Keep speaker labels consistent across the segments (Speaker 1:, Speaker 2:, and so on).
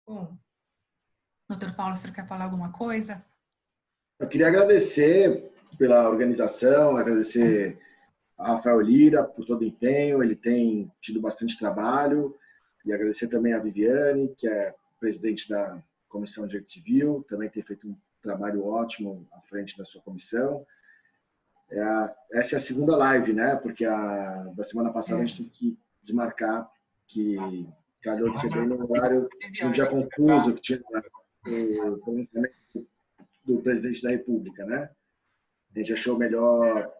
Speaker 1: Bom, doutor Paulo, você quer falar alguma coisa?
Speaker 2: Eu queria agradecer pela organização, agradecer a Rafael Lira por todo o empenho, ele tem tido bastante trabalho, e agradecer também a Viviane, que é presidente da Comissão de Direito Civil, também tem feito um trabalho ótimo à frente da sua comissão. Essa é a segunda live, né? Porque da semana passada a gente teve que desmarcar, que calhou de ser bem no horário de um dia confuso, que tinha o pronunciamento do presidente da República, né? A gente achou melhor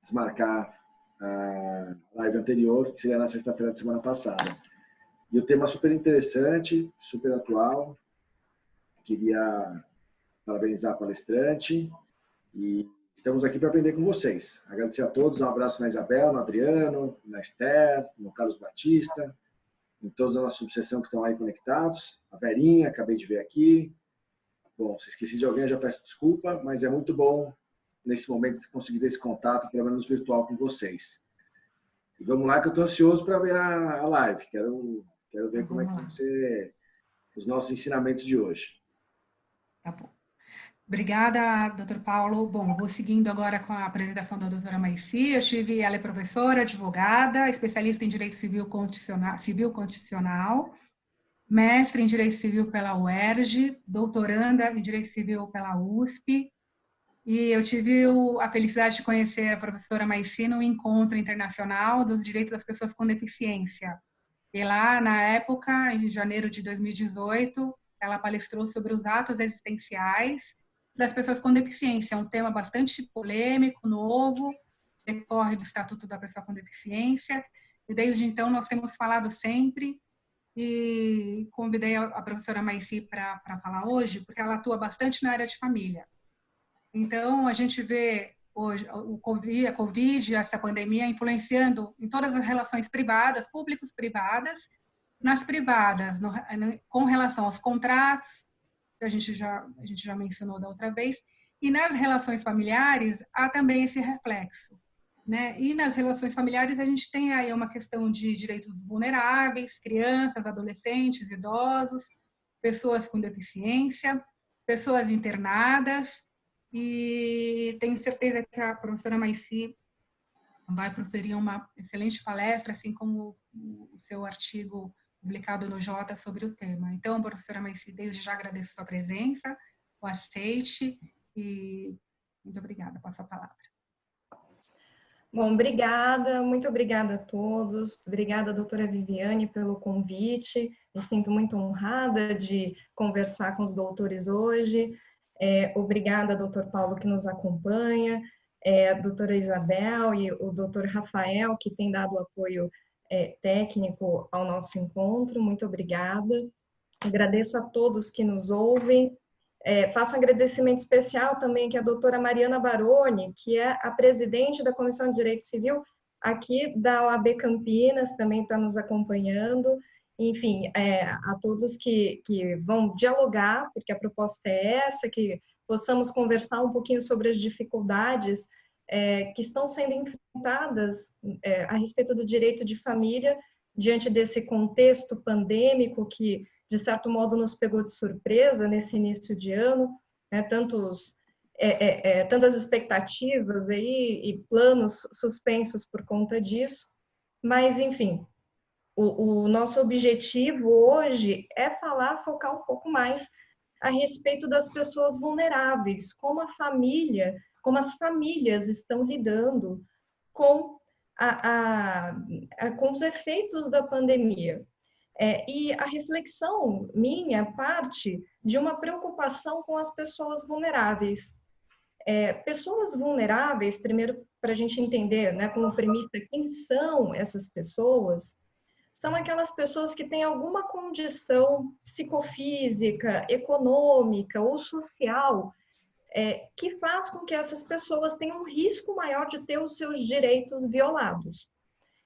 Speaker 2: desmarcar a live anterior, que seria na sexta-feira da semana passada. E o tema super interessante, super atual. Queria parabenizar a palestrante e estamos aqui para aprender com vocês. Agradecer a todos, um abraço na Isabel, no Adriano, na Esther, no Carlos Batista, em todos a nossa subseção que estão aí conectados. A Verinha, acabei de ver aqui. Bom, se esqueci de alguém, eu já peço desculpa, mas é muito bom, nesse momento, conseguir ter esse contato, pelo menos virtual, com vocês. E vamos lá, que eu estou ansioso para ver a live. Quero ver como é que vão ser os nossos ensinamentos de hoje.
Speaker 1: Tá bom. Obrigada, doutor Paulo. Bom, vou seguindo agora com a apresentação da doutora Maici. Ela é professora, advogada, especialista em Direito Civil Constitucional, mestre em Direito Civil pela UERJ, doutoranda em Direito Civil pela USP. E eu tive a felicidade de conhecer a professora Maici no Encontro Internacional dos Direitos das Pessoas com Deficiência. E lá, na época, em janeiro de 2018, ela palestrou sobre os atos existenciais das pessoas com deficiência. É um tema bastante polêmico, novo, decorre do Estatuto da Pessoa com Deficiência. E desde então nós temos falado sempre, e convidei a professora Maici para falar hoje, porque ela atua bastante na área de família. Então, a gente vê hoje a Covid, essa pandemia, influenciando em todas as relações privadas, públicos-privadas, nas privadas, com relação aos contratos, que a gente já mencionou da outra vez, e nas relações familiares há também esse reflexo, né? E nas relações familiares a gente tem aí uma questão de direitos vulneráveis, crianças, adolescentes, idosos, pessoas com deficiência, pessoas internadas, e tenho certeza que a professora Maici vai proferir uma excelente palestra, assim como o seu artigo publicado no Jota sobre o tema. Então, professora Maici, desde já agradeço a sua presença, o aceite, e muito obrigada. Passo a palavra.
Speaker 3: Bom, obrigada, muito obrigada a todos. Obrigada, doutora Viviane, pelo convite. Me sinto muito honrada de conversar com os doutores hoje. Obrigada, doutor Paulo, que nos acompanha, a doutora Isabel e o doutor Rafael, que tem dado apoio técnico ao nosso encontro. Muito obrigada. Agradeço a todos que nos ouvem. Faço um agradecimento especial também que a doutora Mariana Baroni, que é a presidente da Comissão de Direito Civil aqui da OAB Campinas, também está nos acompanhando. Enfim, a todos que vão dialogar, porque a proposta é essa, que possamos conversar um pouquinho sobre as dificuldades que estão sendo enfrentadas a respeito do direito de família diante desse contexto pandêmico que, de certo modo, nos pegou de surpresa nesse início de ano, né? Tantas expectativas aí e planos suspensos por conta disso, mas, enfim, o nosso objetivo hoje é focar um pouco mais a respeito das pessoas vulneráveis, como as famílias estão lidando com, com os efeitos da pandemia. E a reflexão minha parte de uma preocupação com as pessoas vulneráveis. Pessoas vulneráveis, primeiro, para a gente entender, né, como premissa, quem são essas pessoas, são aquelas pessoas que têm alguma condição psicofísica, econômica ou social que faz com que essas pessoas tenham um risco maior de ter os seus direitos violados.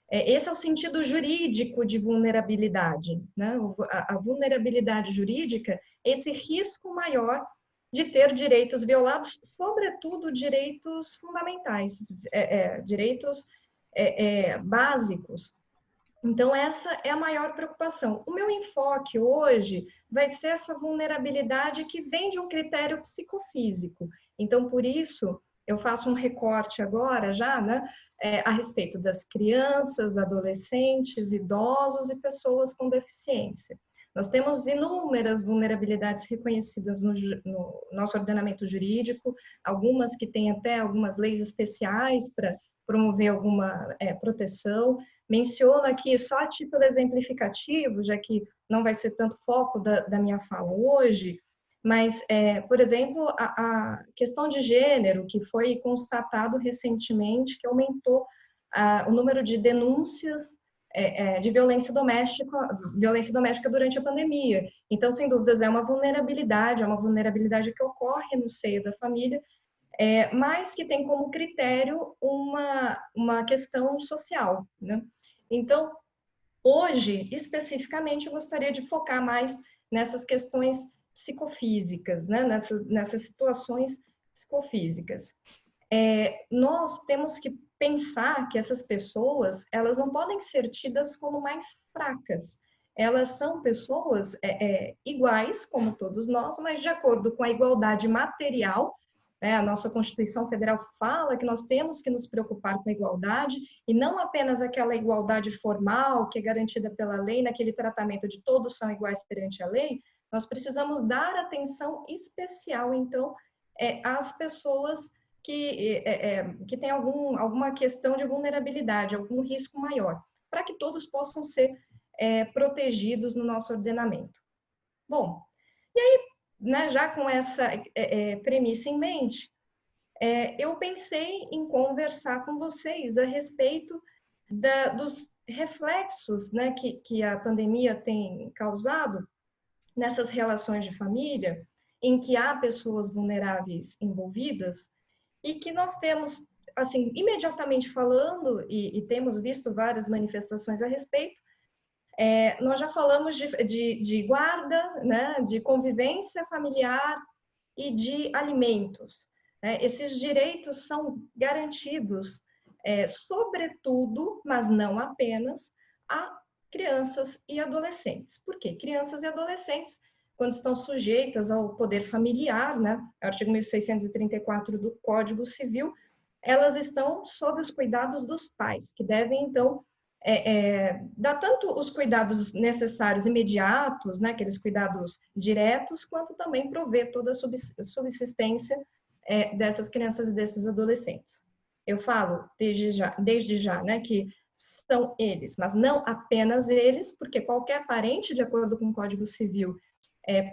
Speaker 3: Esse é o sentido jurídico de vulnerabilidade, né? A vulnerabilidade jurídica, esse risco maior de ter direitos violados, sobretudo direitos fundamentais, direitos básicos. Então, essa é a maior preocupação. O meu enfoque hoje vai ser essa vulnerabilidade que vem de um critério psicofísico. Então, por isso, eu faço um recorte agora já, né, a respeito das crianças, adolescentes, idosos e pessoas com deficiência. Nós temos inúmeras vulnerabilidades reconhecidas no nosso ordenamento jurídico, algumas que têm até algumas leis especiais para promover alguma proteção. Menciono aqui só a título exemplificativo, já que não vai ser tanto foco da minha fala hoje, mas, por exemplo, a questão de gênero, que foi constatado recentemente que aumentou o número de denúncias de violência doméstica durante a pandemia. Então, sem dúvidas, é uma vulnerabilidade que ocorre no seio da família, mas que tem como critério uma questão social, né? Então, hoje, especificamente, eu gostaria de focar mais nessas questões psicofísicas, né? Nessas situações psicofísicas. Nós temos que pensar que essas pessoas, elas não podem ser tidas como mais fracas. Elas são pessoas iguais, como todos nós, mas de acordo com a igualdade material. A nossa Constituição Federal fala que nós temos que nos preocupar com a igualdade, e não apenas aquela igualdade formal que é garantida pela lei, naquele tratamento de todos são iguais perante a lei. Nós precisamos dar atenção especial, então, às pessoas que têm alguma questão de vulnerabilidade, algum risco maior, para que todos possam ser protegidos no nosso ordenamento. Bom, e aí, né, já com essa premissa em mente, eu pensei em conversar com vocês a respeito dos reflexos, né, que a pandemia tem causado nessas relações de família, em que há pessoas vulneráveis envolvidas, e que nós temos, assim, imediatamente falando, e temos visto várias manifestações a respeito, nós já falamos de guarda, né, de convivência familiar e de alimentos. Esses direitos são garantidos, sobretudo, mas não apenas, a crianças e adolescentes. Por quê? Crianças e adolescentes, quando estão sujeitas ao poder familiar, né, artigo 1634 do Código Civil, elas estão sob os cuidados dos pais, que devem, então, dar tanto os cuidados necessários imediatos, né, aqueles cuidados diretos, quanto também prover toda a subsistência dessas crianças e desses adolescentes. Eu falo desde já, né, que são eles, mas não apenas eles, porque qualquer parente, de acordo com o Código Civil,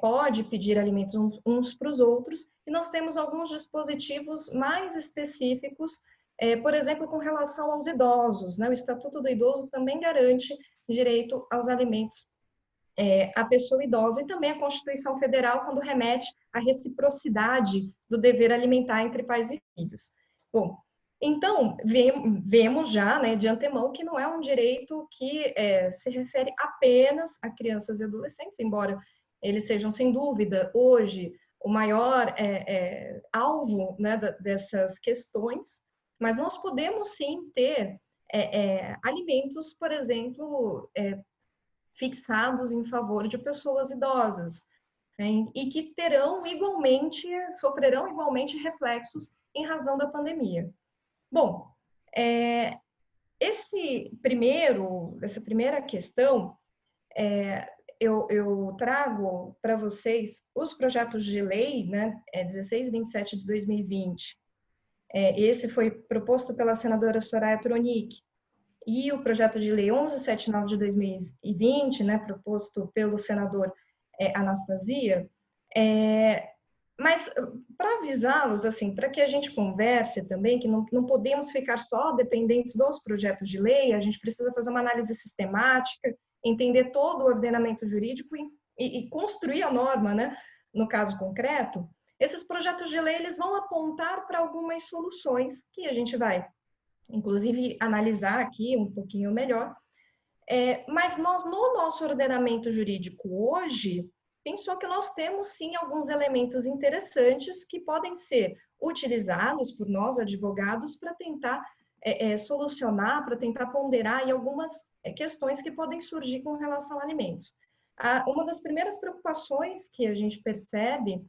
Speaker 3: pode pedir alimentos uns para os outros, e nós temos alguns dispositivos mais específicos, por exemplo, com relação aos idosos, né? O Estatuto do Idoso também garante direito aos alimentos à pessoa idosa, e também a Constituição Federal, quando remete à reciprocidade do dever alimentar entre pais e filhos. Bom, então, vemos já, né, de antemão, que não é um direito que se refere apenas a crianças e adolescentes, embora eles sejam, sem dúvida, hoje, o maior alvo, né, dessas questões, mas nós podemos, sim, ter alimentos, por exemplo, fixados em favor de pessoas idosas, né, e que sofrerão igualmente reflexos em razão da pandemia. Bom, essa primeira questão, eu trago para vocês os projetos de lei, né, 1627 de 2020. Esse foi proposto pela senadora Soraya Tronic, e o projeto de lei 1179 de 2020, né, proposto pelo senador Anastasia. Mas para avisá-los, assim, para que a gente converse também, que não podemos ficar só dependentes dos projetos de lei, a gente precisa fazer uma análise sistemática entender todo o ordenamento jurídico e construir a norma, né? No caso concreto, esses projetos de lei eles vão apontar para algumas soluções que a gente vai, inclusive, analisar aqui um pouquinho melhor. Mas nós, no nosso ordenamento jurídico hoje, pensou que nós temos, sim, alguns elementos interessantes que podem ser utilizados por nós, advogados, para tentar solucionar, para tentar ponderar em algumas questões que podem surgir com relação a alimentos. Uma das primeiras preocupações que a gente percebe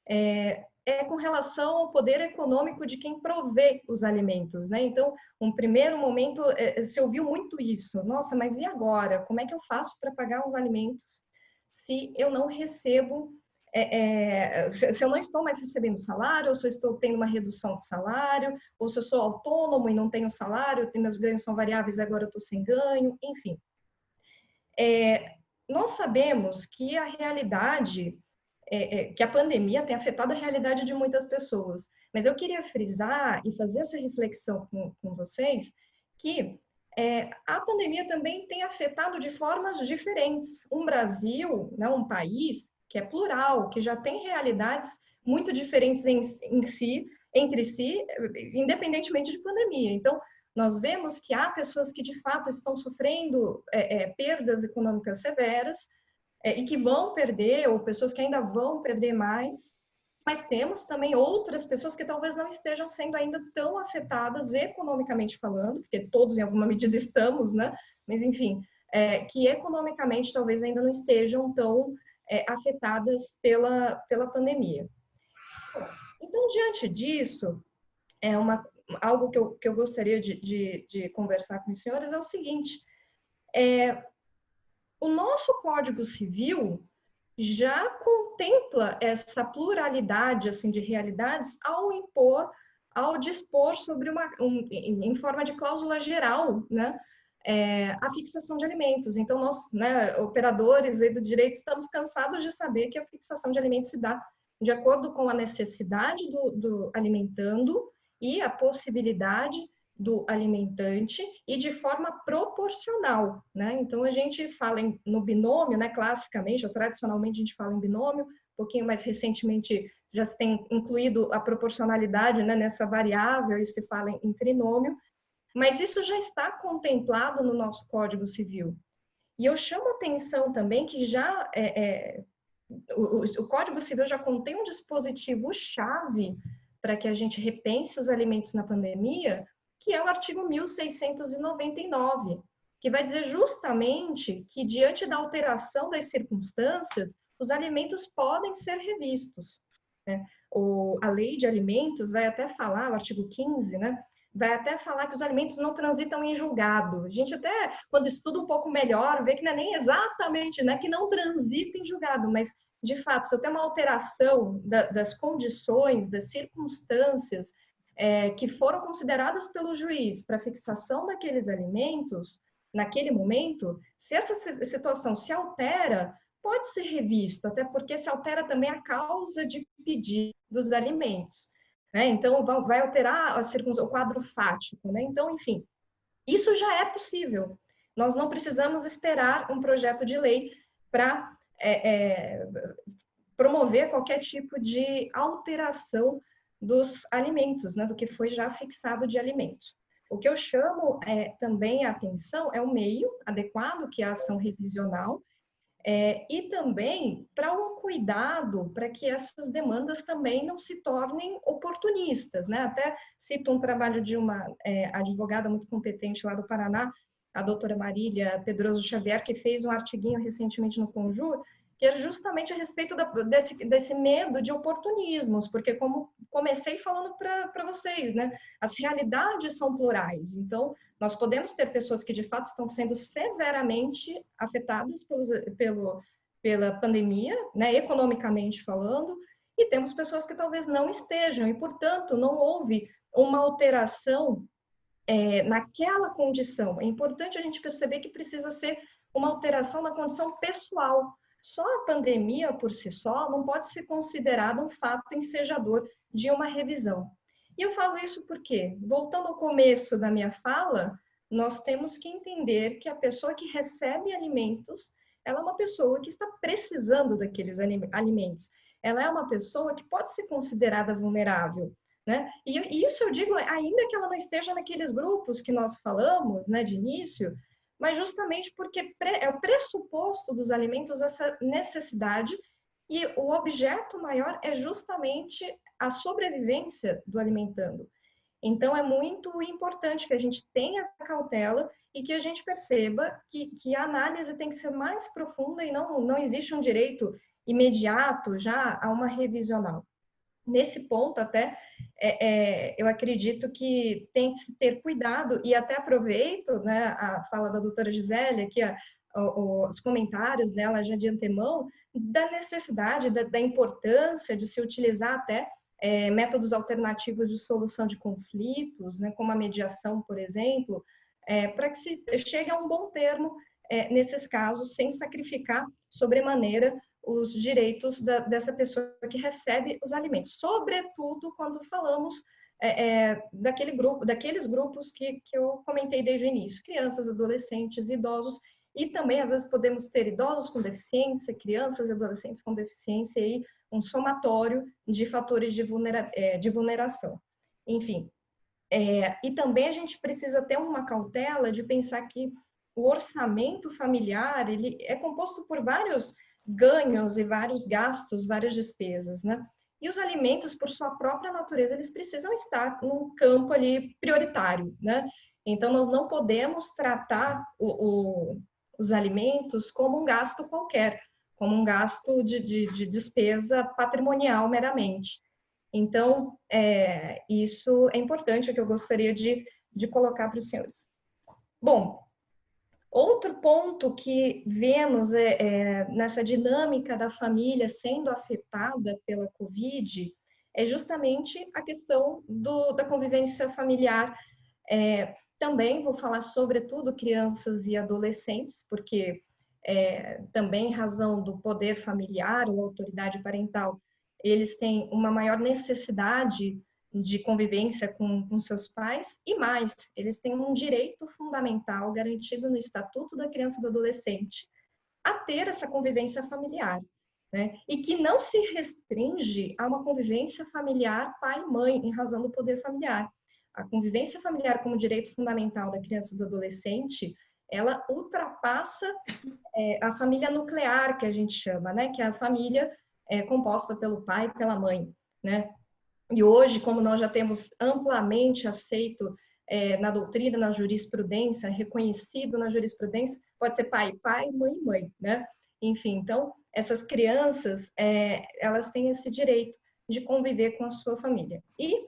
Speaker 3: é com relação ao poder econômico de quem provê os alimentos, né? Então, um primeiro momento, se ouviu muito isso. Nossa, mas e agora? Como é que eu faço para pagar os alimentos se eu não recebo, se eu não estou mais recebendo salário, ou se eu estou tendo uma redução de salário, ou se eu sou autônomo e não tenho salário, meus ganhos são variáveis e agora eu estou sem ganho, enfim. Nós sabemos que a realidade, que a pandemia tem afetado a realidade de muitas pessoas, mas eu queria frisar e fazer essa reflexão com vocês que a pandemia também tem afetado de formas diferentes. Um Brasil, né, um país que é plural, que já tem realidades muito diferentes entre si, independentemente de pandemia. Então, nós vemos que há pessoas que, de fato, estão sofrendo perdas econômicas severas e que vão perder, ou pessoas que ainda vão perder mais, mas temos também outras pessoas que talvez não estejam sendo ainda tão afetadas economicamente falando, porque todos em alguma medida estamos, né? Mas enfim, que economicamente talvez ainda não estejam tão afetadas pela pandemia. Então, diante disso, algo que eu gostaria de conversar com os senhores é o seguinte: o nosso Código Civil já contempla essa pluralidade assim de realidades ao dispor sobre em forma de cláusula geral, né, a fixação de alimentos. Então, nós, né, operadores do direito, estamos cansados de saber que a fixação de alimentos se dá de acordo com a necessidade do alimentando e a possibilidade do alimentante e de forma proporcional, né? Então, a gente fala no binômio, né? Classicamente, ou tradicionalmente, a gente fala em binômio, um pouquinho mais recentemente já se tem incluído a proporcionalidade, né, nessa variável e se fala em trinômio, mas isso já está contemplado no nosso Código Civil. E eu chamo a atenção também que já o Código Civil já contém um dispositivo-chave para que a gente repense os alimentos na pandemia, que é o artigo 1699, que vai dizer justamente que, diante da alteração das circunstâncias, os alimentos podem ser revistos, né? A lei de alimentos vai até falar, o artigo 15, né? Vai até falar que os alimentos não transitam em julgado. A gente até, quando estuda um pouco melhor, vê que não é nem exatamente, né, que não transita em julgado, mas, de fato, se eu tenho uma alteração das condições, das circunstâncias, que foram consideradas pelo juiz para fixação daqueles alimentos, naquele momento, se essa situação se altera, pode ser revisto, até porque se altera também a causa de pedido dos alimentos, né? Então, vai alterar o quadro fático, né? Então, enfim, isso já é possível. Nós não precisamos esperar um projeto de lei para promover qualquer tipo de alteração dos alimentos, né, do que foi já fixado de alimentos. O que eu chamo também a atenção é o meio adequado, que é a ação revisional, e também para um cuidado para que essas demandas também não se tornem oportunistas, né? Até cito um trabalho de uma advogada muito competente lá do Paraná, a doutora Marília Pedroso Xavier, que fez um artiguinho recentemente no Conjur, que era justamente a respeito desse medo de oportunismos, porque como comecei falando para vocês, né, as realidades são plurais, então nós podemos ter pessoas que de fato estão sendo severamente afetadas pela pandemia, né, economicamente falando, e temos pessoas que talvez não estejam, e portanto não houve uma alteração naquela condição. É importante a gente perceber que precisa ser uma alteração na condição pessoal. Só a pandemia, por si só, não pode ser considerada um fato ensejador de uma revisão. E eu falo isso porque, voltando ao começo da minha fala, nós temos que entender que a pessoa que recebe alimentos, ela é uma pessoa que está precisando daqueles alimentos. Ela é uma pessoa que pode ser considerada vulnerável, né? E isso eu digo ainda que ela não esteja naqueles grupos que nós falamos, né, de início, mas justamente porque é o pressuposto dos alimentos essa necessidade, e o objeto maior é justamente a sobrevivência do alimentando. Então, é muito importante que a gente tenha essa cautela e que a gente perceba que a análise tem que ser mais profunda e não existe um direito imediato já a uma revisional. Nesse ponto, até, eu acredito que tem que se ter cuidado, e até aproveito, né, a fala da doutora Gisele, aqui, os comentários dela já de antemão, da necessidade, da importância de se utilizar até métodos alternativos de solução de conflitos, né, como a mediação, por exemplo, para que se chegue a um bom termo nesses casos, sem sacrificar sobremaneira os direitos dessa pessoa que recebe os alimentos, sobretudo quando falamos daqueles grupos que eu comentei desde o início, crianças, adolescentes, idosos, e também, às vezes, podemos ter idosos com deficiência, crianças e adolescentes com deficiência, e um somatório de fatores de vulneração. Enfim, e também a gente precisa ter uma cautela de pensar que o orçamento familiar ele é composto por vários ganhos e vários gastos, várias despesas, né? E os alimentos, por sua própria natureza, eles precisam estar num campo ali prioritário, né? Então, nós não podemos tratar os alimentos como um gasto qualquer, como um gasto de despesa patrimonial meramente. Então, isso é importante, é o que eu gostaria de colocar para os senhores. Bom, outro ponto que vemos nessa dinâmica da família sendo afetada pela Covid é justamente a questão da convivência familiar. Também vou falar sobretudo crianças e adolescentes, porque também em razão do poder familiar ou autoridade parental, eles têm uma maior necessidade de convivência com seus pais, e mais, eles têm um direito fundamental garantido no Estatuto da Criança e do Adolescente a ter essa convivência familiar, né? E que não se restringe a uma convivência familiar pai e mãe, em razão do poder familiar. A convivência familiar como direito fundamental da criança e do adolescente, ela ultrapassa a família nuclear, que a gente chama, né? Que é a família composta pelo pai e pela mãe, né? E hoje, como nós já temos amplamente aceito na doutrina, na jurisprudência, reconhecido na jurisprudência, pode ser pai, pai, mãe, mãe, né? Enfim, então, essas crianças, elas têm esse direito de conviver com a sua família. E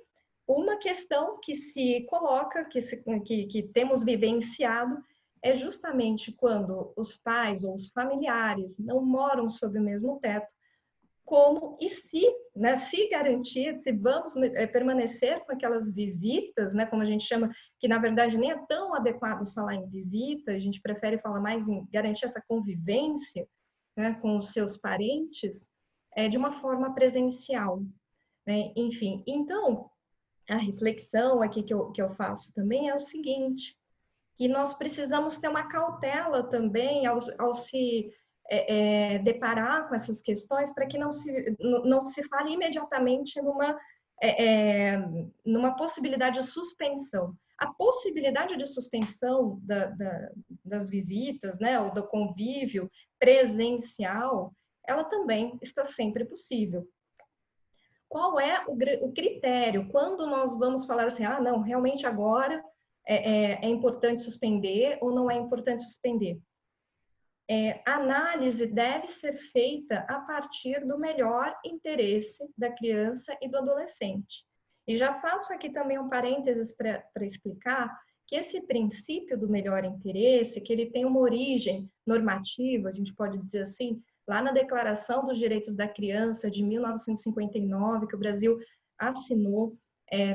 Speaker 3: uma questão que se coloca, que temos vivenciado, é justamente quando os pais ou os familiares não moram sob o mesmo teto, como e se, né, se garantir, se vamos permanecer com aquelas visitas, né, como a gente chama, que na verdade nem é tão adequado falar em visita, a gente prefere falar mais em garantir essa convivência, né, com os seus parentes, de uma forma presencial, né? Enfim, então, a reflexão aqui que eu faço também é o seguinte, que nós precisamos ter uma cautela também ao se deparar com essas questões, para que não se fale imediatamente numa possibilidade de suspensão. A possibilidade de suspensão das visitas, né, ou do convívio presencial, ela também está sempre possível. Qual é o critério? Quando nós vamos falar assim, não, realmente agora é importante suspender ou não é importante suspender? A análise deve ser feita a partir do melhor interesse da criança e do adolescente. E já faço aqui também um parênteses para explicar que esse princípio do melhor interesse, que ele tem uma origem normativa, a gente pode dizer assim, lá na Declaração dos Direitos da Criança de 1959, que o Brasil assinou,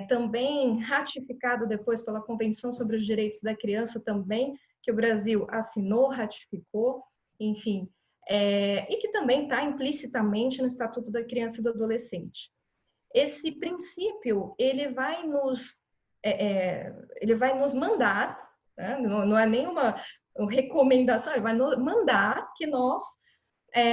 Speaker 3: também ratificado depois pela Convenção sobre os Direitos da Criança também, que o Brasil assinou, ratificou, enfim, e que também está implicitamente no Estatuto da Criança e do Adolescente. Esse princípio, ele vai nos mandar, né? Não é nenhuma recomendação, ele vai mandar que nós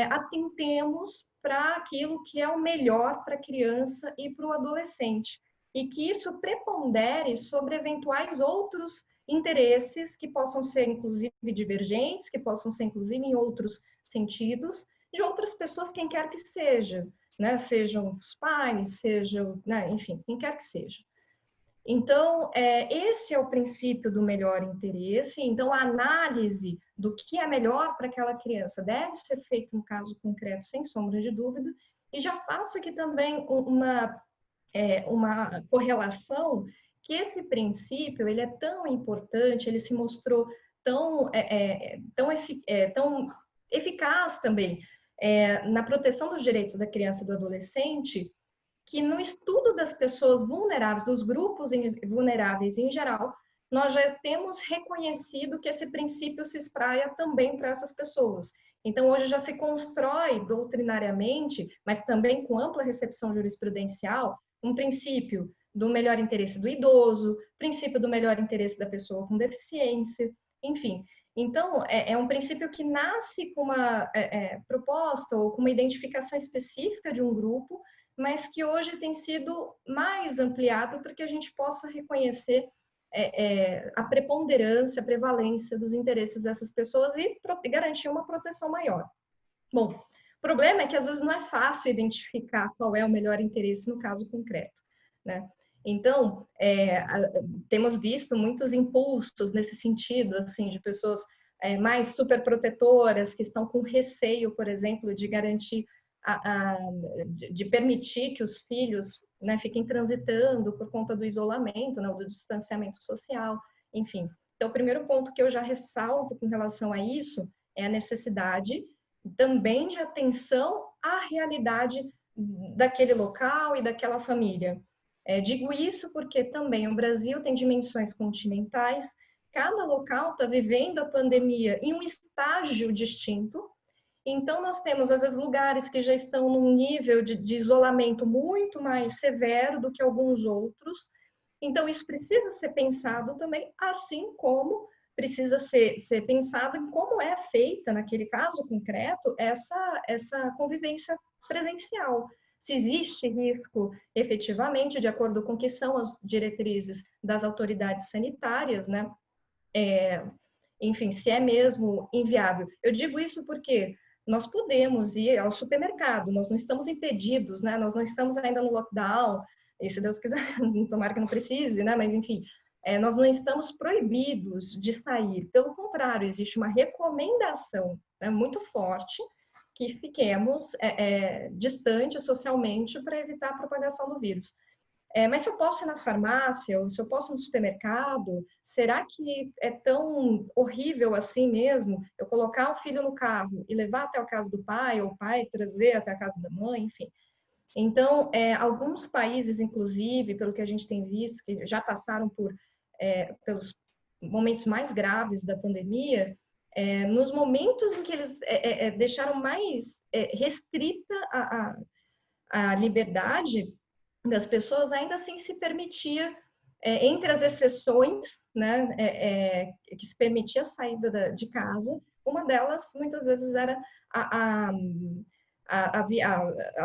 Speaker 3: atentemos para aquilo que é o melhor para a criança e para o adolescente, e que isso prepondere sobre eventuais outros interesses que possam ser, inclusive, divergentes, que possam ser, inclusive, em outros sentidos, de outras pessoas, quem quer que seja, né? Sejam os pais, sejam, né? Enfim, quem quer que seja. Então, esse é o princípio do melhor interesse. Então, a análise do que é melhor para aquela criança deve ser feita no caso concreto, sem sombra de dúvida. E já passo aqui também uma correlação, que esse princípio ele é tão importante, ele se mostrou tão eficaz também na proteção dos direitos da criança e do adolescente, que no estudo das pessoas vulneráveis, dos grupos vulneráveis em geral, nós já temos reconhecido que esse princípio se espraia também para essas pessoas. Então, hoje já se constrói doutrinariamente, mas também com ampla recepção jurisprudencial, um princípio do melhor interesse do idoso, princípio do melhor interesse da pessoa com deficiência, enfim. Então, é um princípio que nasce com uma proposta ou com uma identificação específica de um grupo, mas que hoje tem sido mais ampliado para que a gente possa reconhecer a preponderância, a prevalência dos interesses dessas pessoas e garantir uma proteção maior. Bom, o problema é que às vezes não é fácil identificar qual é o melhor interesse no caso concreto, né? Então, temos visto muitos impulsos nesse sentido, assim, de pessoas mais superprotetoras, que estão com receio, por exemplo, de garantir de permitir que os filhos, né, fiquem transitando por conta do isolamento, né, do distanciamento social, enfim. Então, o primeiro ponto que eu já ressalto com relação a isso é a necessidade também de atenção à realidade daquele local e daquela família. Digo isso porque também o Brasil tem dimensões continentais, cada local está vivendo a pandemia em um estágio distinto. Então, nós temos, às vezes, lugares que já estão num nível de isolamento muito mais severo do que alguns outros. Então, isso precisa ser pensado também, assim como precisa ser pensado em como é feita, naquele caso concreto, essa convivência presencial. Se existe risco, efetivamente, de acordo com o que são as diretrizes das autoridades sanitárias, né? Enfim, se é mesmo inviável. Eu digo isso porque nós podemos ir ao supermercado, nós não estamos impedidos, né? Nós não estamos ainda no lockdown, e se Deus quiser, tomara que não precise, né? Mas, enfim, nós não estamos proibidos de sair. Pelo contrário, existe uma recomendação, né, muito forte que fiquemos distantes socialmente para evitar a propagação do vírus. Mas se eu posso ir na farmácia, ou se eu posso ir no supermercado, será que é tão horrível assim mesmo eu colocar o filho no carro e levar até a casa do pai, ou o pai trazer até a casa da mãe, enfim. Então, alguns países, inclusive, pelo que a gente tem visto, que já passaram pelos momentos mais graves da pandemia, nos momentos em que eles deixaram mais restrita a liberdade das pessoas, ainda assim se permitia, entre as exceções, né, que se permitia a saída de casa, uma delas, muitas vezes, era a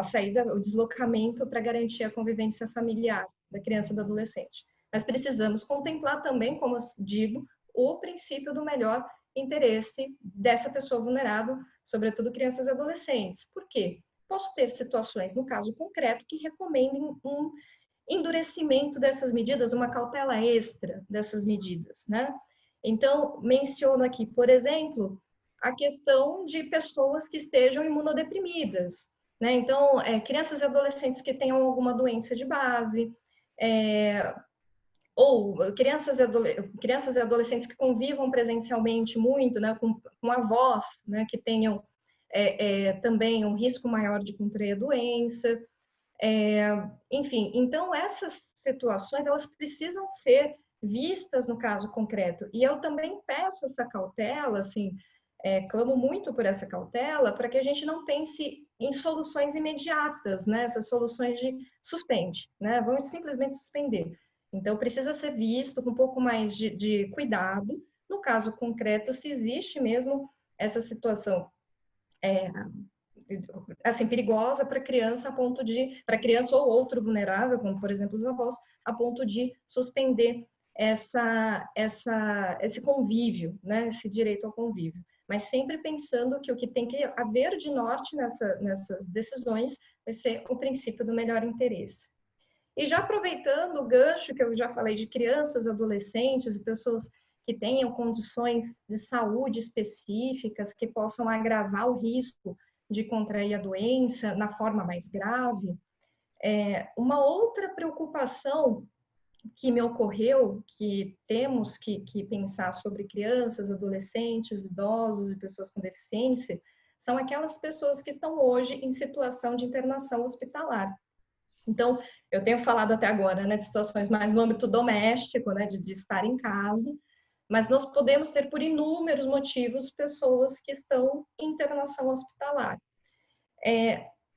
Speaker 3: saída, o deslocamento para garantir a convivência familiar da criança e do adolescente. Mas precisamos contemplar também, como eu digo, o princípio do melhor interesse dessa pessoa vulnerável, sobretudo crianças e adolescentes. Por quê? Posso ter situações, no caso concreto, que recomendem um endurecimento dessas medidas, uma cautela extra dessas medidas, né? Então, menciono aqui, por exemplo, a questão de pessoas que estejam imunodeprimidas, né? Então, crianças e adolescentes que tenham alguma doença de base, ou crianças e adolescentes que convivam presencialmente muito, né, com avós, né, que tenham também um risco maior de contrair a doença. Enfim, então essas situações, elas precisam ser vistas no caso concreto. E eu também peço essa cautela, assim, clamo muito por essa cautela, para que a gente não pense em soluções imediatas, né? Essas soluções de suspende, né? Vamos simplesmente suspender. Então, precisa ser visto com um pouco mais de cuidado, no caso concreto, se existe mesmo essa situação assim, perigosa para criança a ponto de, para criança ou outro vulnerável, como por exemplo os avós, a ponto de suspender esse convívio, né, esse direito ao convívio. Mas sempre pensando que o que tem que haver de norte nessas decisões vai ser o princípio do melhor interesse. E já aproveitando o gancho que eu já falei de crianças, adolescentes e pessoas que tenham condições de saúde específicas que possam agravar o risco de contrair a doença na forma mais grave, uma outra preocupação que me ocorreu, que temos que pensar sobre crianças, adolescentes, idosos e pessoas com deficiência, são aquelas pessoas que estão hoje em situação de internação hospitalar. Então, eu tenho falado até agora, né, de situações mais no âmbito doméstico, né, de estar em casa, mas nós podemos ter, por inúmeros motivos, pessoas que estão em internação hospitalar.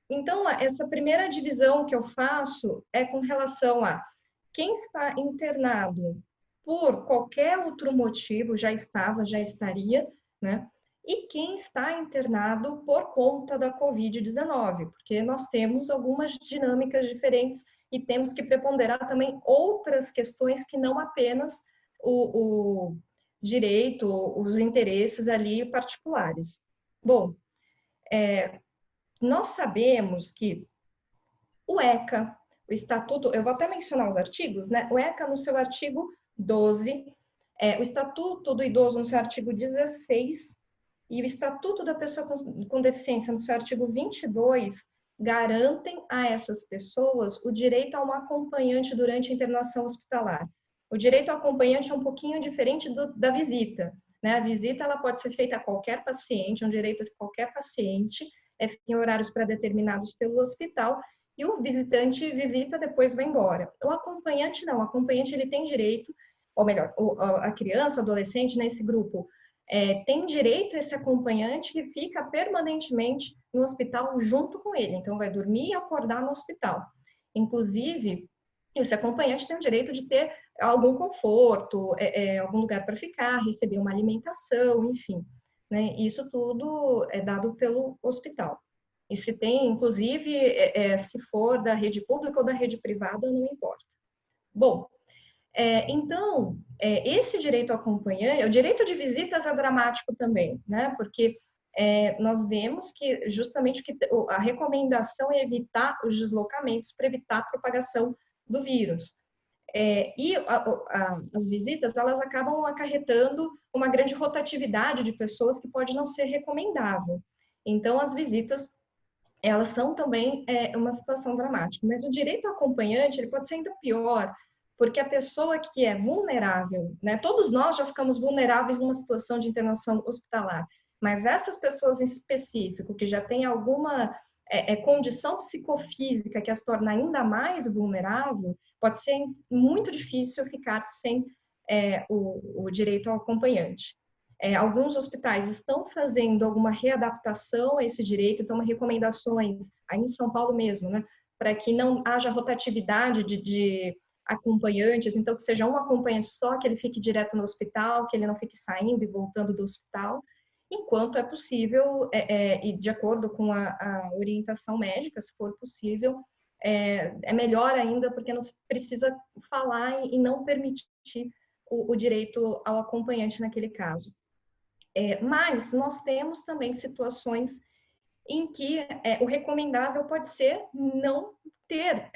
Speaker 3: Então, essa primeira divisão que eu faço é com relação a quem está internado por qualquer outro motivo, já estaria, né? E quem está internado por conta da Covid-19, porque nós temos algumas dinâmicas diferentes e temos que preponderar também outras questões que não apenas o direito, os interesses ali particulares. Bom, nós sabemos que o ECA, o Estatuto, eu vou até mencionar os artigos, né? O ECA, no seu artigo 12, o Estatuto do Idoso, no seu artigo 16, e o Estatuto da Pessoa com Deficiência, no seu artigo 22, garantem a essas pessoas o direito a um acompanhante durante a internação hospitalar. O direito ao acompanhante é um pouquinho diferente da visita, né? A visita ela pode ser feita a qualquer paciente, é um direito de qualquer paciente, em horários pré-determinados pelo hospital, e o visitante visita, depois vai embora. O acompanhante não, o acompanhante ele tem direito, ou melhor, a criança, o adolescente, nesse grupo, tem direito a esse acompanhante que fica permanentemente no hospital junto com ele. Então, vai dormir e acordar no hospital. Inclusive, esse acompanhante tem o direito de ter algum conforto, algum lugar para ficar, receber uma alimentação, enfim. Né? Isso tudo é dado pelo hospital. E se tem, inclusive, se for da rede pública ou da rede privada, não importa. Bom, então, esse direito ao acompanhante, o direito de visitas é dramático também, né? Porque nós vemos que justamente a recomendação é evitar os deslocamentos para evitar a propagação do vírus. E as visitas, elas acabam acarretando uma grande rotatividade de pessoas que pode não ser recomendável. Então, as visitas, elas são também uma situação dramática. Mas o direito ao acompanhante, ele pode ser ainda pior, porque a pessoa que é vulnerável, né? Todos nós já ficamos vulneráveis numa situação de internação hospitalar, mas essas pessoas em específico, que já têm alguma condição psicofísica que as torna ainda mais vulnerável, pode ser muito difícil ficar sem o direito ao acompanhante. Alguns hospitais estão fazendo alguma readaptação a esse direito, então recomendações, aí em São Paulo mesmo, né, para que não haja rotatividade de acompanhantes, então que seja um acompanhante só, que ele fique direto no hospital, que ele não fique saindo e voltando do hospital, enquanto é possível, e de acordo com a orientação médica, se for possível, é melhor ainda, porque não se precisa falar e não permitir o direito ao acompanhante naquele caso. Mas nós temos também situações em que o recomendável pode ser não ter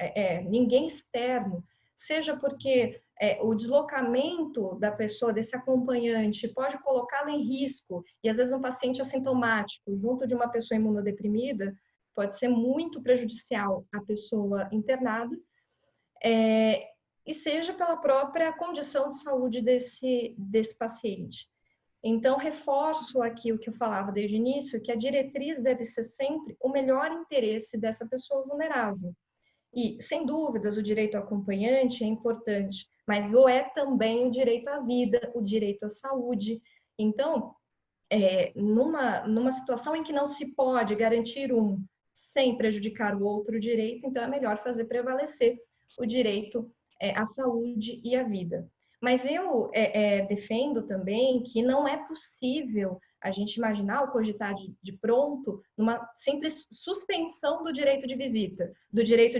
Speaker 3: ninguém externo, seja porque o deslocamento da pessoa, desse acompanhante, pode colocá-la em risco, e às vezes um paciente assintomático, junto de uma pessoa imunodeprimida, pode ser muito prejudicial à pessoa internada, e seja pela própria condição de saúde desse paciente. Então, reforço aqui o que eu falava desde o início, que a diretriz deve ser sempre o melhor interesse dessa pessoa vulnerável. E, sem dúvidas, o direito ao acompanhante é importante, mas é também o direito à vida, o direito à saúde. Então, numa situação em que não se pode garantir um sem prejudicar o outro direito, então é melhor fazer prevalecer o direito à saúde e à vida. Mas eu defendo também que não é possível a gente imaginar o cogitar de pronto numa simples suspensão do direito de visita, do direito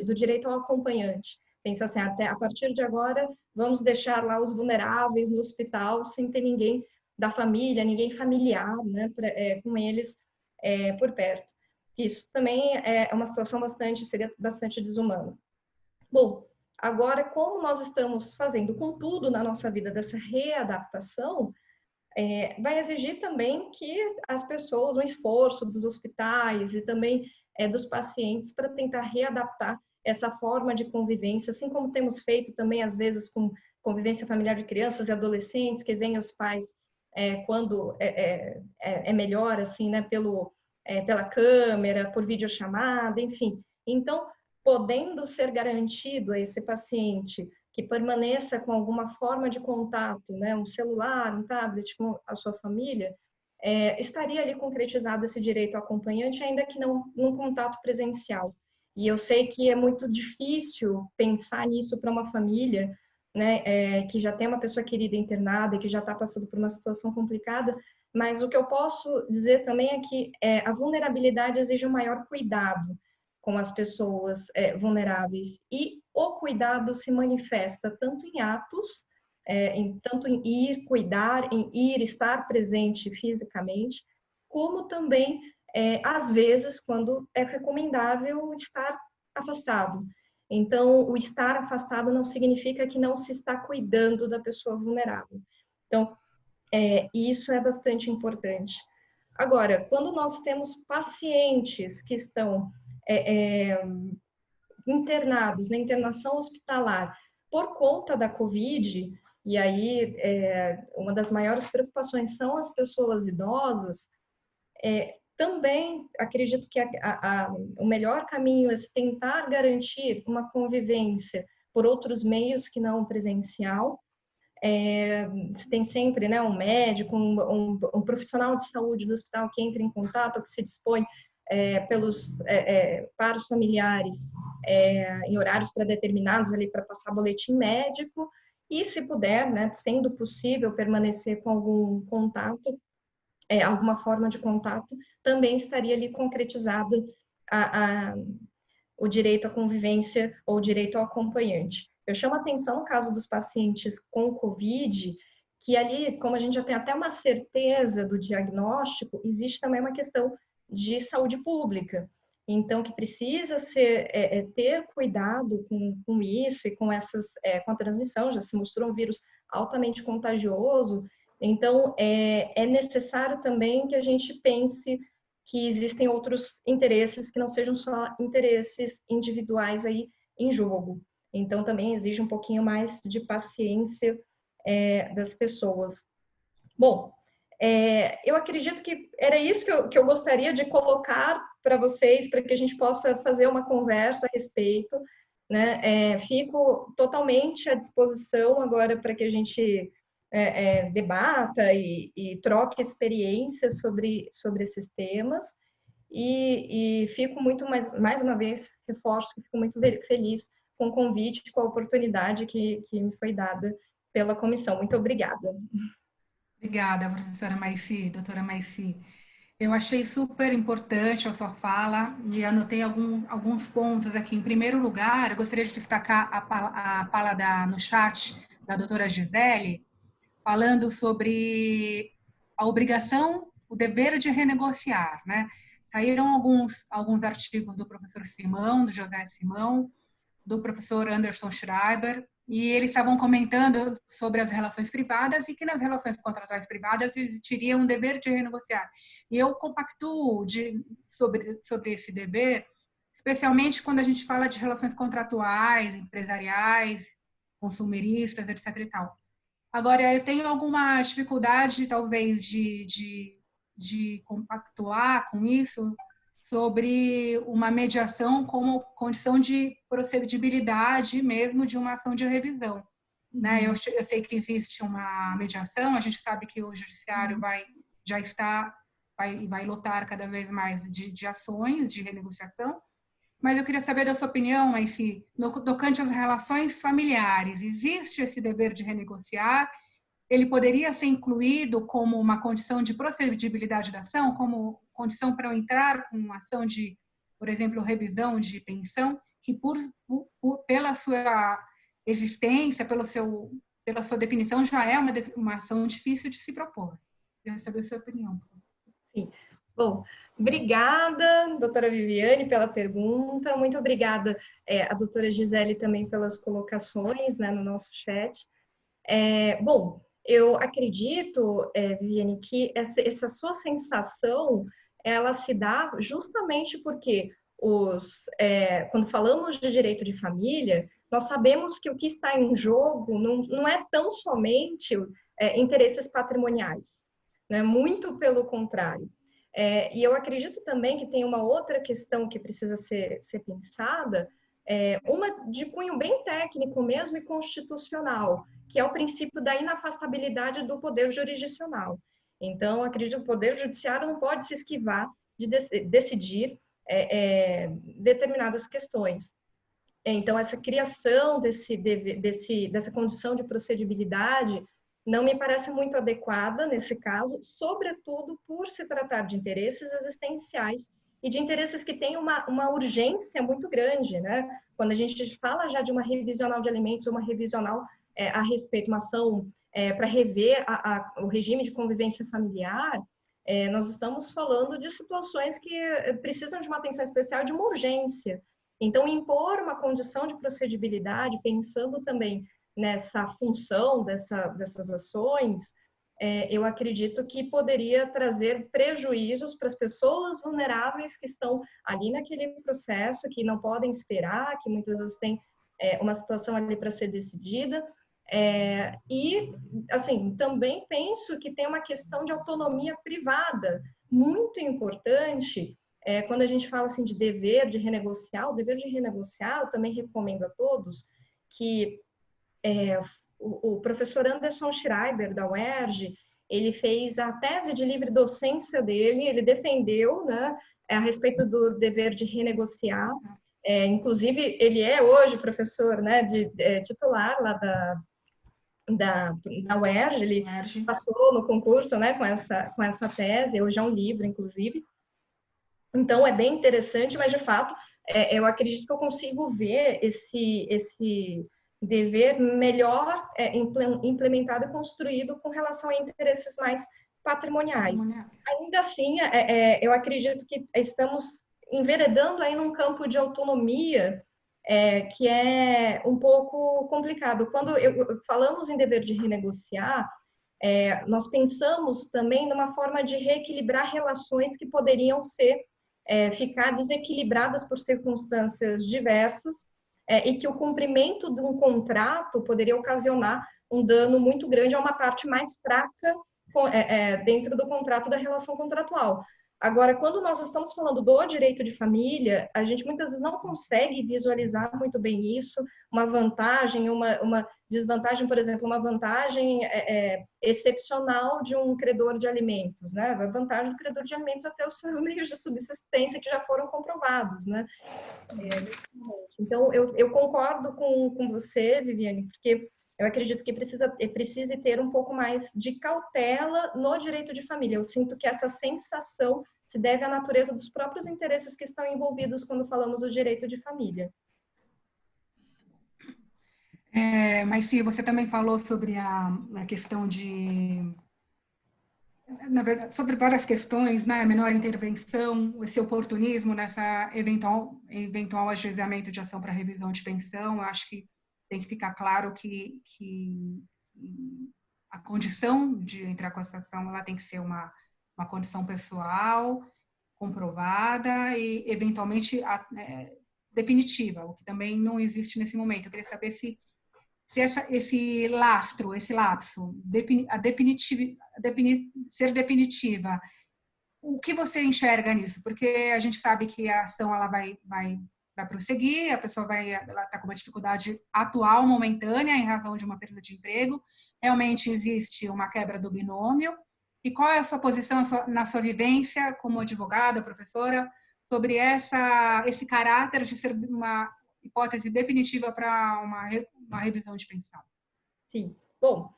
Speaker 3: do direito ao acompanhante. Pensa assim, até a partir de agora, vamos deixar lá os vulneráveis no hospital sem ter ninguém da família, ninguém familiar, né, com eles por perto. Isso também é uma situação seria bastante desumana. Bom, agora, como nós estamos fazendo com tudo na nossa vida dessa readaptação, vai exigir também que as pessoas, um esforço dos hospitais e também dos pacientes para tentar readaptar essa forma de convivência, assim como temos feito também, às vezes, com convivência familiar de crianças e adolescentes, que vêm os pais quando é melhor, assim, né, pela câmera, por videochamada, enfim. Então, podendo ser garantido a esse paciente que permaneça com alguma forma de contato, né, um celular, um tablet com a sua família, estaria ali concretizado esse direito ao acompanhante, ainda que não num contato presencial. E eu sei que é muito difícil pensar nisso para uma família, né, que já tem uma pessoa querida internada e que já está passando por uma situação complicada, mas o que eu posso dizer também é que a vulnerabilidade exige um maior cuidado com as pessoas vulneráveis, e o cuidado se manifesta tanto em atos, tanto em ir cuidar, em ir estar presente fisicamente, como também, às vezes, quando é recomendável estar afastado. Então, o estar afastado não significa que não se está cuidando da pessoa vulnerável. Então, isso é bastante importante. Agora, quando nós temos pacientes que estão internados na internação hospitalar por conta da Covid, e aí uma das maiores preocupações são as pessoas idosas, também acredito que o melhor caminho é tentar garantir uma convivência por outros meios que não presencial. Tem sempre, né, um médico, um profissional de saúde do hospital que entra em contato, que se dispõe para os familiares em horários pré-determinados ali para passar boletim médico, e se puder, né, sendo possível permanecer com algum contato, alguma forma de contato, também estaria ali concretizado o direito à convivência ou o direito ao acompanhante. Eu chamo a atenção no caso dos pacientes com Covid, que ali, como a gente já tem até uma certeza do diagnóstico, existe também uma questão de saúde pública. Então, que precisa ter cuidado com isso e com a transmissão, já se mostrou um vírus altamente contagioso. Então, é necessário também que a gente pense que existem outros interesses que não sejam só interesses individuais aí em jogo. Então, também exige um pouquinho mais de paciência das pessoas. Bom, eu acredito que era isso que eu gostaria de colocar para vocês, para que a gente possa fazer uma conversa a respeito, né? Fico totalmente à disposição agora para que a gente debata e troque experiências sobre esses temas, e fico muito, mais uma vez, reforço que fico muito feliz com o convite, com a oportunidade que me foi dada pela comissão. Muito obrigada.
Speaker 1: Obrigada, professora Maici, doutora Maici. Eu achei super importante a sua fala e anotei alguns pontos aqui. Em primeiro lugar, eu gostaria de destacar a fala no chat da doutora Gisele, falando sobre a obrigação, o dever de renegociar, né? Saíram alguns artigos do professor Simão, do José Simão, do professor Anderson Schreiber, e eles estavam comentando sobre as relações privadas e que nas relações contratuais privadas existiria um dever de renegociar. E eu compactuo sobre esse dever, especialmente quando a gente fala de relações contratuais, empresariais, consumeristas, etc. e tal. Agora, eu tenho alguma dificuldade, talvez, de compactuar com isso sobre uma mediação como condição de procedibilidade mesmo de uma ação de revisão. Né? Eu sei que existe uma mediação, a gente sabe que o judiciário vai lotar cada vez mais de ações de renegociação, mas eu queria saber da sua opinião, no tocante às relações familiares, existe esse dever de renegociar? Ele poderia ser incluído como uma condição de procedibilidade da ação, como condição para eu entrar com uma ação de, por exemplo, revisão de pensão, que pela sua existência, pela sua definição, já é uma ação difícil de se propor. Queria saber a sua opinião.
Speaker 3: Sim. Bom, obrigada, doutora Viviane, pela pergunta. Muito obrigada, a doutora Gisele, também pelas colocações, né, no nosso chat. Bom, eu acredito, Viviane, que essa sua sensação, ela se dá justamente porque quando falamos de direito de família, nós sabemos que o que está em jogo não é tão somente interesses patrimoniais, né? Muito pelo contrário. E eu acredito também que tem uma outra questão que precisa ser pensada, uma de cunho bem técnico mesmo e constitucional, que é o princípio da inafastabilidade do poder jurisdicional. Então, acredito que o poder judiciário não pode se esquivar de decidir determinadas questões. Então, essa criação dessa condição de procedibilidade não me parece muito adequada nesse caso, sobretudo por se tratar de interesses existenciais e de interesses que têm uma urgência muito grande, né? Quando a gente fala já de uma revisional de alimentos, uma revisional a respeito, uma ação para rever o regime de convivência familiar, nós estamos falando de situações que precisam de uma atenção especial, de uma urgência. Então, impor uma condição de procedibilidade, pensando também nessa função dessas ações, eu acredito que poderia trazer prejuízos para as pessoas vulneráveis que estão ali naquele processo, que não podem esperar, que muitas vezes tem uma situação ali para ser decidida. E, assim, também penso que tem uma questão de autonomia privada muito importante. Quando a gente fala assim de dever de renegociar, o dever de renegociar, eu também recomendo a todos que o professor Anderson Schreiber, da UERJ, ele fez a tese de livre docência dele, ele defendeu, né, a respeito do dever de renegociar. Inclusive, ele é hoje professor, né, titular lá da UERJ, ele passou no concurso, né, com essa tese, hoje é um livro, inclusive. Então, é bem interessante, mas, de fato, eu acredito que eu consigo ver esse dever melhor implementado e construído com relação a interesses mais patrimoniais. Ainda assim, eu acredito que estamos enveredando aí num campo de autonomia que é um pouco complicado. Quando falamos em dever de renegociar, nós pensamos também numa forma de reequilibrar relações que poderiam ficar desequilibradas por circunstâncias diversas, e que o cumprimento de um contrato poderia ocasionar um dano muito grande a uma parte mais fraca dentro do contrato da relação contratual. Agora, quando nós estamos falando do direito de família, a gente muitas vezes não consegue visualizar muito bem isso, uma vantagem, uma desvantagem, por exemplo, uma vantagem excepcional de um credor de alimentos, né? A vantagem do credor de alimentos até os seus meios de subsistência que já foram comprovados, né? Então, eu concordo com você, Viviane, porque eu acredito que precise ter um pouco mais de cautela no direito de família. Eu sinto que essa sensação se deve à natureza dos próprios interesses que estão envolvidos quando falamos do direito de família.
Speaker 1: Mas sim, você também falou sobre a questão na verdade, sobre várias questões, né? Menor intervenção, esse oportunismo nessa eventual ajuizamento de ação para revisão de pensão. Eu acho que tem que ficar claro que a condição de entrar com essa ação ela tem que ser uma condição pessoal, comprovada e, eventualmente, definitiva, o que também não existe nesse momento. Eu queria saber se esse lapso, ser definitiva, o que você enxerga nisso? Porque a gente sabe que a ação ela vai prosseguir, a pessoa ela está com uma dificuldade atual, momentânea, em razão de uma perda de emprego, realmente existe uma quebra do binômio. E qual é a sua posição na sua vivência como advogada, professora, sobre esse caráter de ser uma hipótese definitiva para uma revisão de pensão.
Speaker 3: Sim. Bom,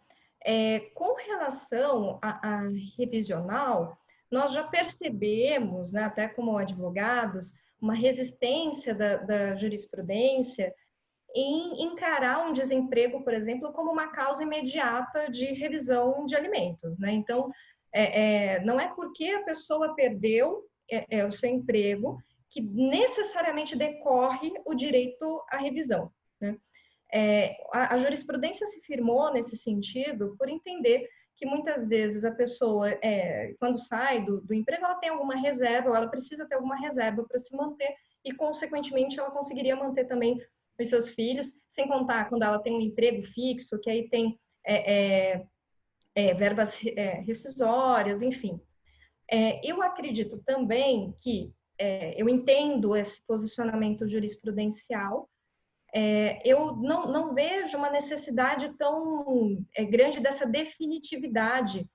Speaker 3: com relação à revisional, nós já percebemos, né, até como advogados, uma resistência da jurisprudência em encarar um desemprego, por exemplo, como uma causa imediata de revisão de alimentos, né? Então, não é porque a pessoa perdeu o seu emprego que necessariamente decorre o direito à revisão, né? A jurisprudência se firmou nesse sentido por entender que muitas vezes a pessoa, quando sai do emprego, ela tem alguma reserva, ou ela precisa ter alguma reserva para se manter e, consequentemente, ela conseguiria manter também os seus filhos, sem contar quando ela tem um emprego fixo, que aí tem verbas rescisórias, enfim. Eu acredito também que, eu entendo esse posicionamento jurisprudencial, eu não vejo uma necessidade tão grande dessa definitividade.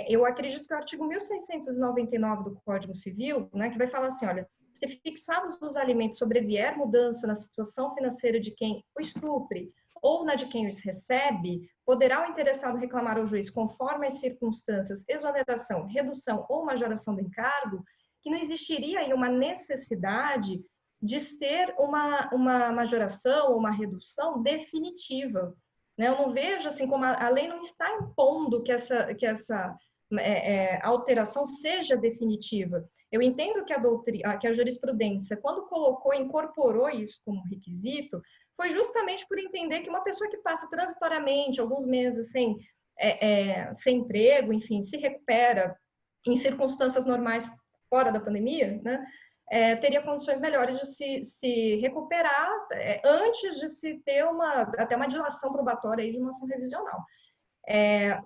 Speaker 3: Eu acredito que o artigo 1699 do Código Civil, né, que vai falar assim, olha, se fixados os alimentos sobrevier mudança na situação financeira de quem os supre ou na de quem os recebe, poderá o interessado reclamar ao juiz, conforme as circunstâncias, exoneração, redução ou majoração do encargo, que não existiria aí uma necessidade de ser uma majoração ou uma redução definitiva, né? Eu não vejo assim como a lei não está impondo que essa alteração seja definitiva. Eu entendo que a jurisprudência, quando incorporou isso como requisito, foi justamente por entender que uma pessoa que passa transitoriamente alguns meses sem emprego, enfim, se recupera em circunstâncias normais fora da pandemia, né? Teria condições melhores de se recuperar antes de se ter até uma dilação probatória aí de uma ação revisional.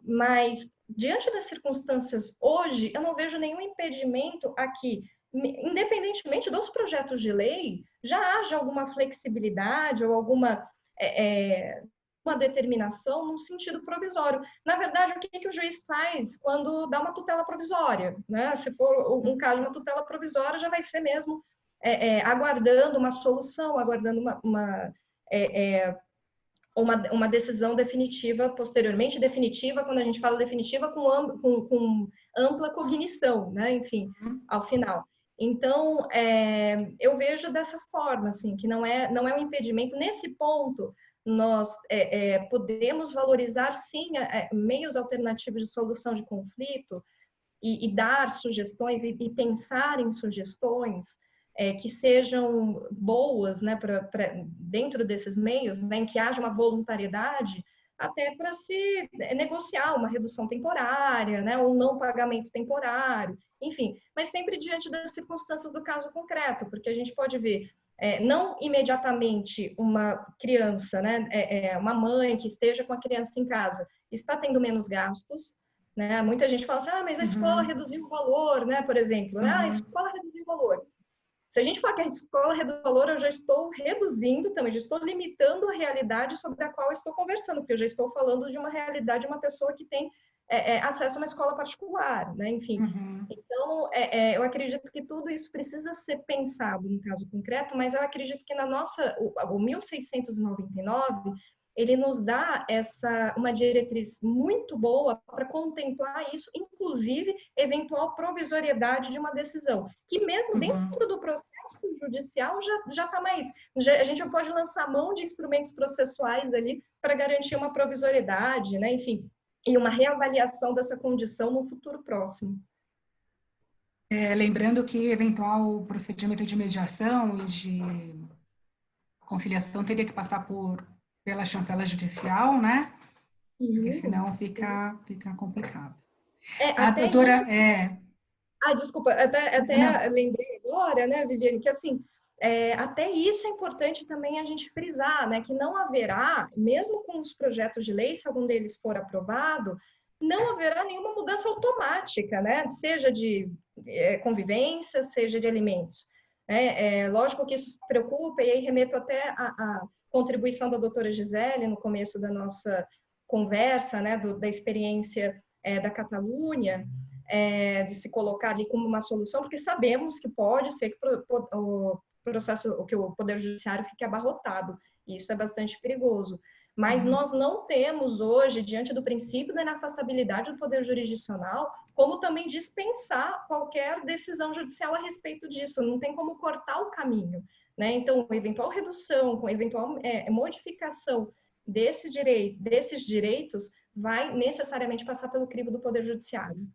Speaker 3: Mas, diante das circunstâncias hoje, eu não vejo nenhum impedimento aqui, independentemente dos projetos de lei, já haja alguma flexibilidade ou alguma uma determinação num sentido provisório. Na verdade, o que o juiz faz quando dá uma tutela provisória, né? Se for um caso de uma tutela provisória, já vai ser mesmo aguardando uma solução, aguardando uma decisão definitiva, posteriormente definitiva, quando a gente fala definitiva, com ampla cognição, né? Enfim, ao final. Então, eu vejo dessa forma, assim, que não é um impedimento. Nesse ponto, nós podemos valorizar, sim, meios alternativos de solução de conflito e dar sugestões e pensar em sugestões que sejam boas, né, dentro desses meios, né, em que haja uma voluntariedade, até para se negociar uma redução temporária, né, ou não pagamento temporário, enfim, mas sempre diante das circunstâncias do caso concreto, porque a gente pode ver não imediatamente uma criança, né, uma mãe que esteja com a criança em casa, está tendo menos gastos, né? Muita gente fala assim, mas a escola reduziu o valor, né, por exemplo, né? A escola reduziu o valor. Se a gente falar que a escola reduz o valor, eu já estou reduzindo também, já estou limitando a realidade sobre a qual eu estou conversando, porque eu já estou falando de uma realidade de uma pessoa que tem acesso a uma escola particular, né? Enfim. Então, eu acredito que tudo isso precisa ser pensado no caso concreto, mas eu acredito que o 1699, ele nos dá uma diretriz muito boa para contemplar isso, inclusive eventual provisoriedade de uma decisão, que mesmo dentro do processo judicial já está mais... a gente já pode lançar mão de instrumentos processuais ali para garantir uma provisoriedade, né? Enfim, e uma reavaliação dessa condição no futuro próximo.
Speaker 1: Lembrando que eventual procedimento de mediação e de conciliação teria que passar pela chancela judicial, né? Porque senão fica complicado. A doutora...
Speaker 3: desculpa, até lembrei agora, né, Viviane, que assim, até isso é importante também a gente frisar, né, que não haverá, mesmo com os projetos de lei, se algum deles for aprovado, não haverá nenhuma mudança automática, né, seja de convivência, seja de alimentos. Lógico que isso preocupa, e aí remeto até a contribuição da doutora Gisele no começo da nossa conversa, né, da experiência da Catalunha. de se colocar ali como uma solução, porque sabemos que pode ser que o processo, que o Poder Judiciário fique abarrotado, e isso é bastante perigoso. Mas nós não temos hoje, diante do princípio da inafastabilidade do Poder Jurisdicional, como também dispensar qualquer decisão judicial a respeito disso, não tem como cortar o caminho, né? Então, com eventual redução, com eventual modificação desses direitos, vai necessariamente passar pelo crivo do Poder Judiciário.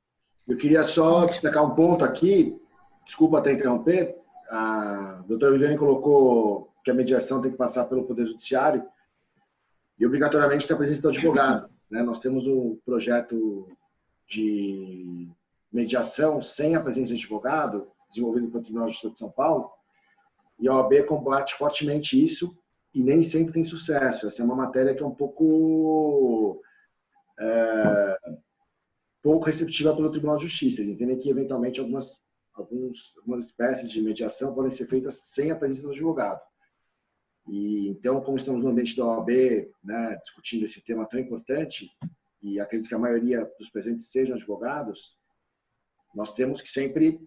Speaker 2: Eu queria só destacar um ponto aqui, desculpa até interromper, a doutora Viviane colocou que a mediação tem que passar pelo Poder Judiciário e obrigatoriamente tem a presença do advogado, né? Nós temos um projeto de mediação sem a presença de advogado, desenvolvido pelo Tribunal de Justiça de São Paulo, e a OAB combate fortemente isso e nem sempre tem sucesso. Essa é uma matéria que é um pouco receptiva pelo Tribunal de Justiça. Eles entendem que, eventualmente, algumas espécies de mediação podem ser feitas sem a presença do advogado. E, então, como estamos no ambiente da OAB, né, discutindo esse tema tão importante, e acredito que a maioria dos presentes sejam advogados, nós temos que sempre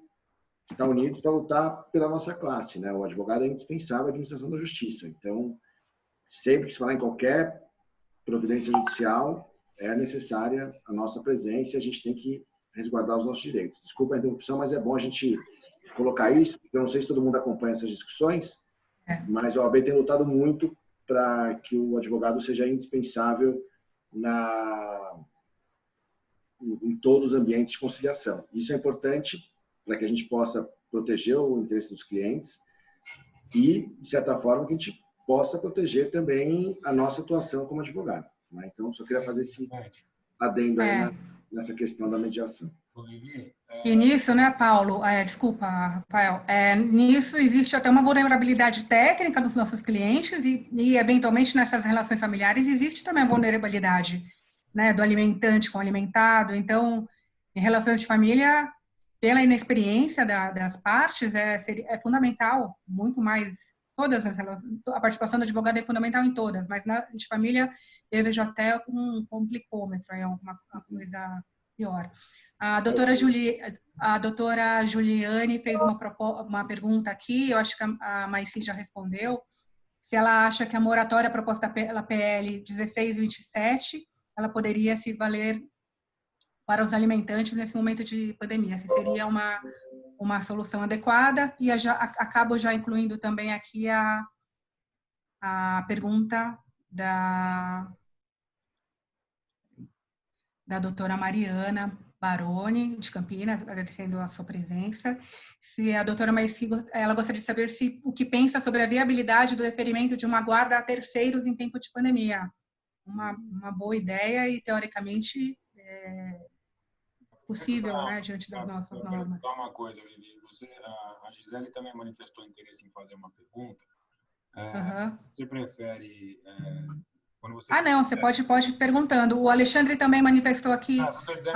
Speaker 2: estar unidos para lutar pela nossa classe, né? O advogado é indispensável à administração da justiça. Então, sempre que se falar em qualquer providência judicial, é necessária a nossa presença e a gente tem que resguardar os nossos direitos. Desculpa a interrupção, mas é bom a gente colocar isso, porque eu não sei se todo mundo acompanha essas discussões, mas a OAB tem lutado muito para que o advogado seja indispensável em todos os ambientes de conciliação. Isso é importante para que a gente possa proteger o interesse dos clientes e, de certa forma, que a gente possa proteger também a nossa atuação como advogado. Né? Então, só queria fazer esse adendo aí nessa questão da mediação.
Speaker 1: E nisso, né, Paulo, desculpa, Rafael, nisso existe até uma vulnerabilidade técnica dos nossos clientes e eventualmente, nessas relações familiares, existe também a vulnerabilidade, né, do alimentante com o alimentado. Então, em relações de família, pela inexperiência das partes, é fundamental, muito mais, todas as relações, a participação do advogado é fundamental em todas, mas na de família eu vejo até um complicômetro, uma coisa pior. A doutora Juliane fez uma pergunta aqui, eu acho que a Maici já respondeu, se ela acha que a moratória proposta pela PL 1627, ela poderia se valer para os alimentantes nesse momento de pandemia, se seria uma solução adequada, e acabo já incluindo também aqui a pergunta da doutora Mariana Baroni, de Campinas, agradecendo a sua presença. Se a doutora Maici, ela gostaria de saber o que pensa sobre a viabilidade do deferimento de uma guarda a terceiros em tempo de pandemia. Uma boa ideia e, teoricamente, possível, né, diante das nossas normas.
Speaker 4: Só uma coisa, Vivi. A Gisele também manifestou interesse em fazer uma pergunta. Você prefere...
Speaker 1: não, você pode ir perguntando. O Alexandre também manifestou aqui.
Speaker 4: Estou dizendo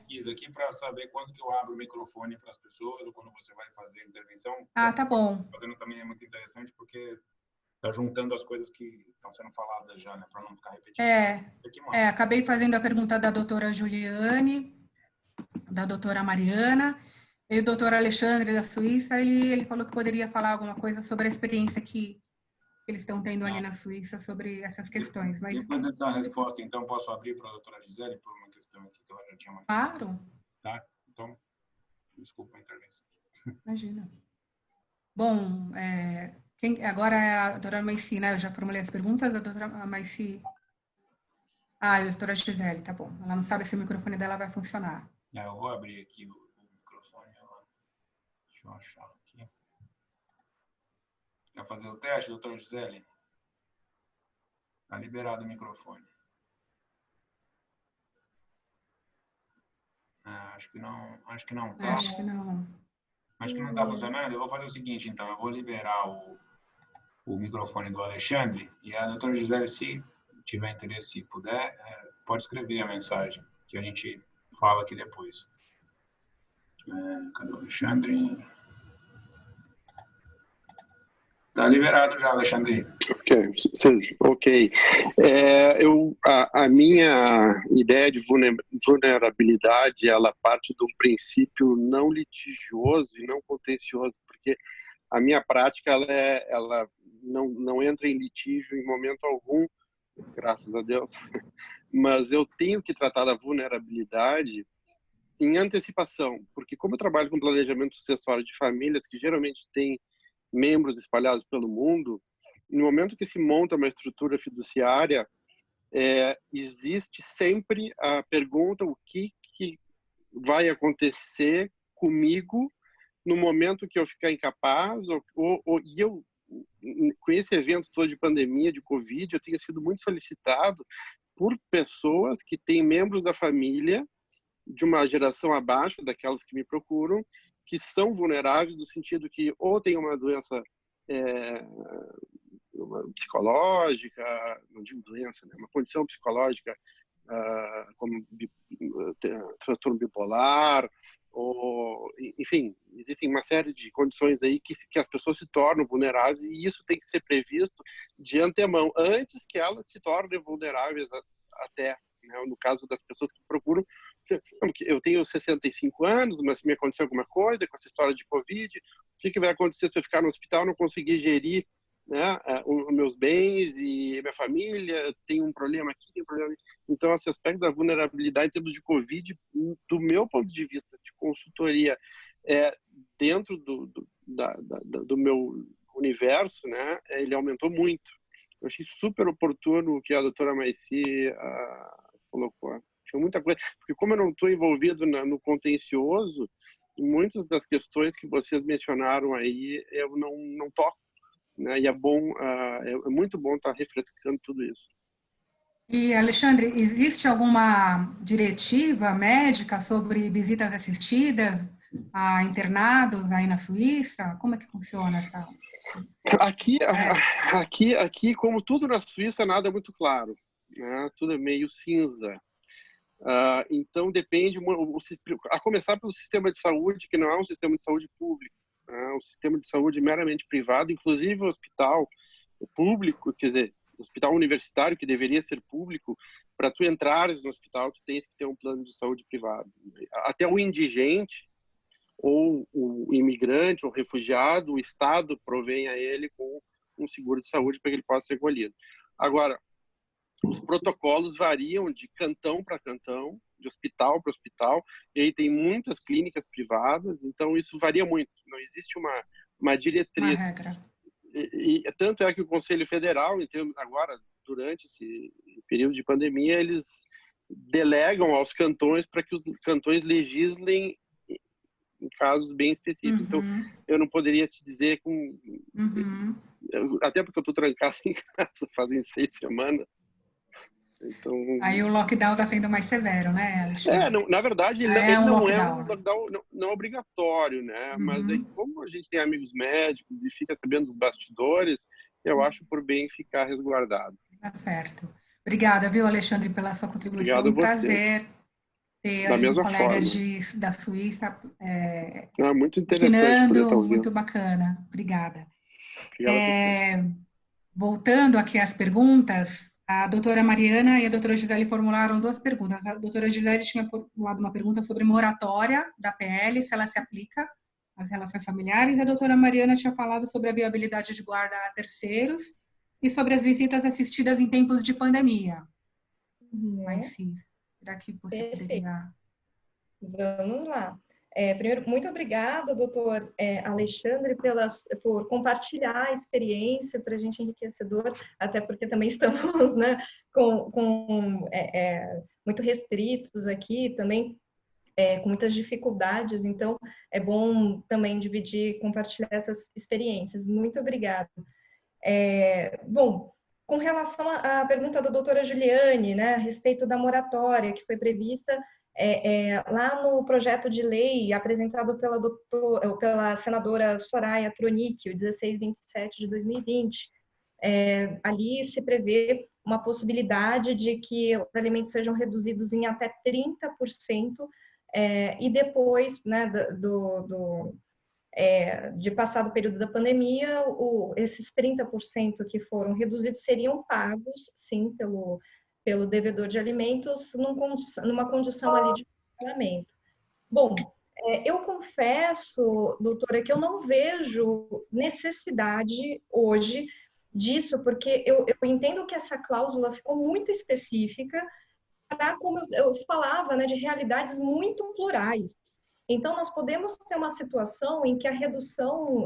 Speaker 4: que eu aqui para saber quando que eu abro o microfone para as pessoas ou quando você vai fazer a intervenção.
Speaker 1: Tá bom.
Speaker 4: Fazendo também é muito interessante porque está juntando as coisas que estão sendo faladas já, né, para não ficar repetindo.
Speaker 1: Acabei fazendo a pergunta da doutora Juliane, da doutora Mariana, e o doutor Alexandre da Suíça, ele falou que poderia falar alguma coisa sobre a experiência que eles estão tendo ali na Suíça sobre essas questões. Mas
Speaker 4: depois dessa resposta, então, posso abrir para a doutora Gisele por uma questão aqui que ela já tinha manifestado?
Speaker 1: Claro.
Speaker 4: Tá? Então, desculpa a intervenção.
Speaker 1: Imagina. Bom, agora é a doutora Maici, né? Eu já formulei as perguntas, a doutora Maici... a doutora Gisele, tá bom. Ela não sabe se o microfone dela vai funcionar.
Speaker 4: Eu vou abrir aqui o microfone. Deixa eu achar aqui. Quer fazer o teste, doutora Gisele? Está liberado o microfone. Acho que não. Tá.
Speaker 1: Acho que não.
Speaker 4: Acho que não está funcionando. Eu vou fazer o seguinte, então. Eu vou liberar o microfone do Alexandre e a doutora Gisele, se tiver interesse e puder, pode escrever a mensagem que a gente fala aqui depois. Cadê o Alexandre? Tá liberado já, Alexandre.
Speaker 5: Ok. A minha ideia de vulnerabilidade, ela parte de um princípio não litigioso e não contencioso, porque a minha prática ela não entra em litígio em momento algum, graças a Deus, mas eu tenho que tratar da vulnerabilidade em antecipação, porque como eu trabalho com planejamento sucessório de famílias que geralmente têm membros espalhados pelo mundo, no momento que se monta uma estrutura fiduciária, existe sempre a pergunta o que vai acontecer comigo no momento que eu ficar incapaz, e eu, com esse evento todo de pandemia, de Covid, eu tenho sido muito solicitado por pessoas que têm membros da família de uma geração abaixo daquelas que me procuram, que são vulneráveis no sentido que ou tem uma doença uma psicológica, não digo doença, né? Uma condição psicológica como transtorno bipolar, ou, enfim, existem uma série de condições aí que as pessoas se tornam vulneráveis e isso tem que ser previsto de antemão, antes que elas se tornem vulneráveis até, né? No caso das pessoas que procuram, eu tenho 65 anos, mas se me acontecer alguma coisa com essa história de Covid, o que vai acontecer se eu ficar no hospital e não conseguir gerir, né, os meus bens e minha família, tem um problema aqui, tem um problema ali. Então, esse aspecto da vulnerabilidade em termos de Covid, do meu ponto de vista de consultoria, dentro do meu universo, né, ele aumentou muito. Eu achei super oportuno o que a doutora Maici colocou. Tinha muita coisa, porque como eu não estou envolvido no contencioso, muitas das questões que vocês mencionaram aí, eu não toco. Né? E é muito bom estar refrescando tudo isso.
Speaker 1: E, Alexandre, existe alguma diretiva médica sobre visitas assistidas a internados aí na Suíça? Como é que funciona essa?
Speaker 5: Aqui, como tudo na Suíça, nada é muito claro, né? Tudo é meio cinza. Então depende, a começar pelo sistema de saúde, que não é um sistema de saúde público. Um sistema de saúde meramente privado, inclusive o hospital público, quer dizer, o hospital universitário, que deveria ser público, para tu entrares no hospital, tu tens que ter um plano de saúde privado. Até o indigente, ou o imigrante, ou refugiado, o Estado provém a ele com um seguro de saúde para que ele possa ser recolhido. Agora, os protocolos variam de cantão para cantão, de hospital para hospital, e aí tem muitas clínicas privadas, então isso varia muito, não existe uma diretriz.
Speaker 1: Uma regra.
Speaker 5: E tanto é que o Conselho Federal, agora, durante esse período de pandemia, eles delegam aos cantões para que os cantões legislem em casos bem específicos. Então, eu não poderia te dizer até porque eu estou trancado em casa fazem 6 semanas. Então,
Speaker 1: aí o lockdown está sendo mais severo, né, Alexandre?
Speaker 5: Na verdade, ele não é um lockdown não obrigatório, né? Mas como a gente tem amigos médicos e fica sabendo dos bastidores, eu acho por bem ficar resguardado.
Speaker 1: Tá certo. Obrigada, viu, Alexandre, pela sua contribuição.
Speaker 5: Obrigado a você.
Speaker 1: Um prazer ter aí um colega da Suíça
Speaker 5: muito interessante poder estar ouvindo.
Speaker 1: Muito bacana. Obrigada.
Speaker 5: Obrigado a você.
Speaker 1: Voltando aqui às perguntas, a doutora Mariana e a doutora Gisele formularam 2 perguntas. A doutora Gisele tinha formulado uma pergunta sobre moratória da PL, se ela se aplica às relações familiares. A doutora Mariana tinha falado sobre a viabilidade de guarda a terceiros e sobre as visitas assistidas em tempos de pandemia. Mas sim, será que você poderia...
Speaker 3: Vamos lá. Primeiro, muito obrigada, doutor Alexandre, por compartilhar a experiência para a gente enriquecedor, até porque também estamos, né, muito restritos aqui, também com muitas dificuldades, então é bom também dividir, compartilhar essas experiências. Muito obrigada. Bom, com relação à pergunta da doutora Juliane, né, a respeito da moratória que foi prevista lá no projeto de lei apresentado pela senadora Soraya Tronic, o 1627 de 2020, ali se prevê uma possibilidade de que os alimentos sejam reduzidos em até 30%, e depois, né, de passado o período da pandemia, esses 30% que foram reduzidos seriam pagos, sim, pelo devedor de alimentos, numa condição ali de pagamento. Bom, eu confesso, doutora, que eu não vejo necessidade hoje disso, porque eu entendo que essa cláusula ficou muito específica para, como eu falava, né, de realidades muito plurais. Então, nós podemos ter uma situação em que a redução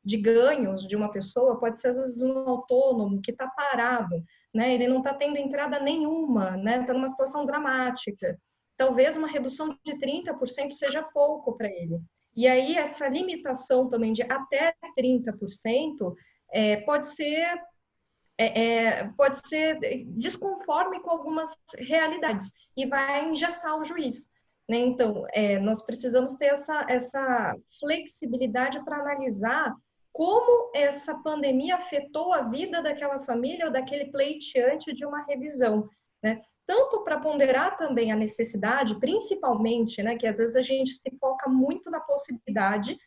Speaker 3: de ganhos de uma pessoa pode ser, às vezes, um autônomo que está parado, né? Ele não está tendo entrada nenhuma, né? Está numa situação dramática. Talvez uma redução de 30% seja pouco para ele. E aí, essa limitação também de até 30% pode ser desconforme com algumas realidades e vai engessar o juiz. Né? Então, nós precisamos ter essa flexibilidade para analisar como essa pandemia afetou a vida daquela família ou daquele pleiteante de uma revisão. Né? Tanto para ponderar também a necessidade, principalmente, né, que às vezes a gente se foca muito na possibilidade,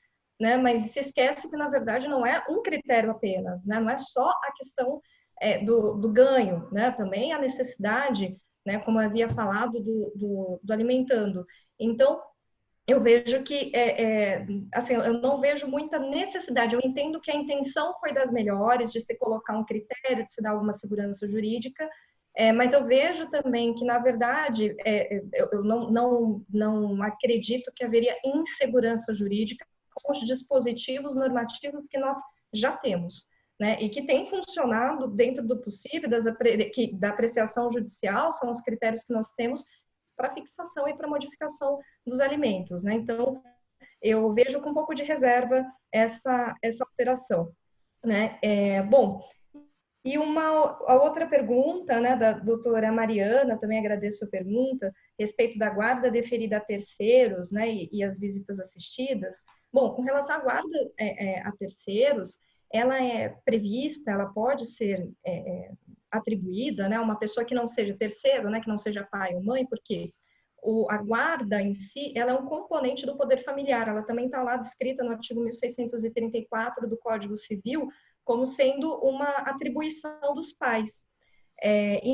Speaker 3: né, mas se esquece que, na verdade, não é um critério apenas, né, não é só a questão do ganho, né, também a necessidade, né, como eu havia falado, do alimentando. Então, eu vejo que, assim, eu não vejo muita necessidade. Eu entendo que a intenção foi das melhores, de se colocar um critério, de se dar alguma segurança jurídica, mas eu vejo também que, na verdade, eu não acredito que haveria insegurança jurídica com os dispositivos normativos que nós já temos. Né, e que tem funcionado dentro do possível, da apreciação judicial, são os critérios que nós temos para fixação e para modificação dos alimentos. Né? Então, eu vejo com um pouco de reserva essa alteração. Né? Bom, e a outra pergunta, né, da doutora Mariana, também agradeço a pergunta, a respeito da guarda deferida a terceiros, né, e as visitas assistidas. Bom, com relação à guarda a terceiros, ela é prevista, ela pode ser atribuída, né, a uma pessoa que não seja terceiro, né, que não seja pai ou mãe, porque a guarda em si, ela é um componente do poder familiar, ela também está lá descrita no artigo 1634 do Código Civil, como sendo uma atribuição dos pais.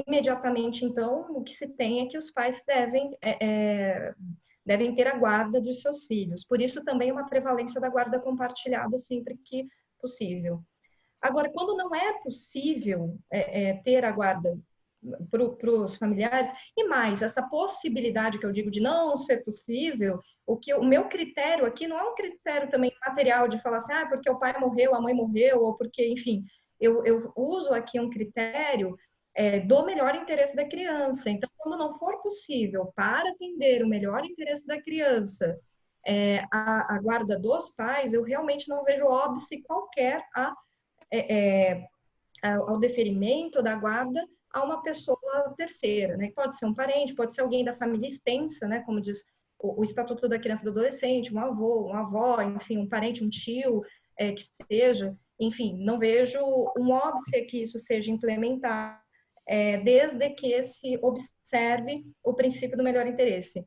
Speaker 3: Imediatamente, então, o que se tem é que os pais devem ter a guarda dos seus filhos. Por isso, também uma prevalência da guarda compartilhada sempre que possível. Agora, quando não é possível ter a guarda para os familiares, e mais, essa possibilidade que eu digo de não ser possível, o meu critério aqui não é um critério também material de falar assim, porque o pai morreu, a mãe morreu, ou porque, enfim, eu uso aqui um critério do melhor interesse da criança. Então, quando não for possível para atender o melhor interesse da criança, a guarda dos pais, eu realmente não vejo óbice qualquer ao deferimento da guarda a uma pessoa terceira, né? Pode ser um parente, pode ser alguém da família extensa, né? Como diz o Estatuto da Criança e do Adolescente, um avô, uma avó, enfim, um parente, um tio, que seja. Enfim, não vejo um óbice que isso seja implementado, desde que se observe o princípio do melhor interesse.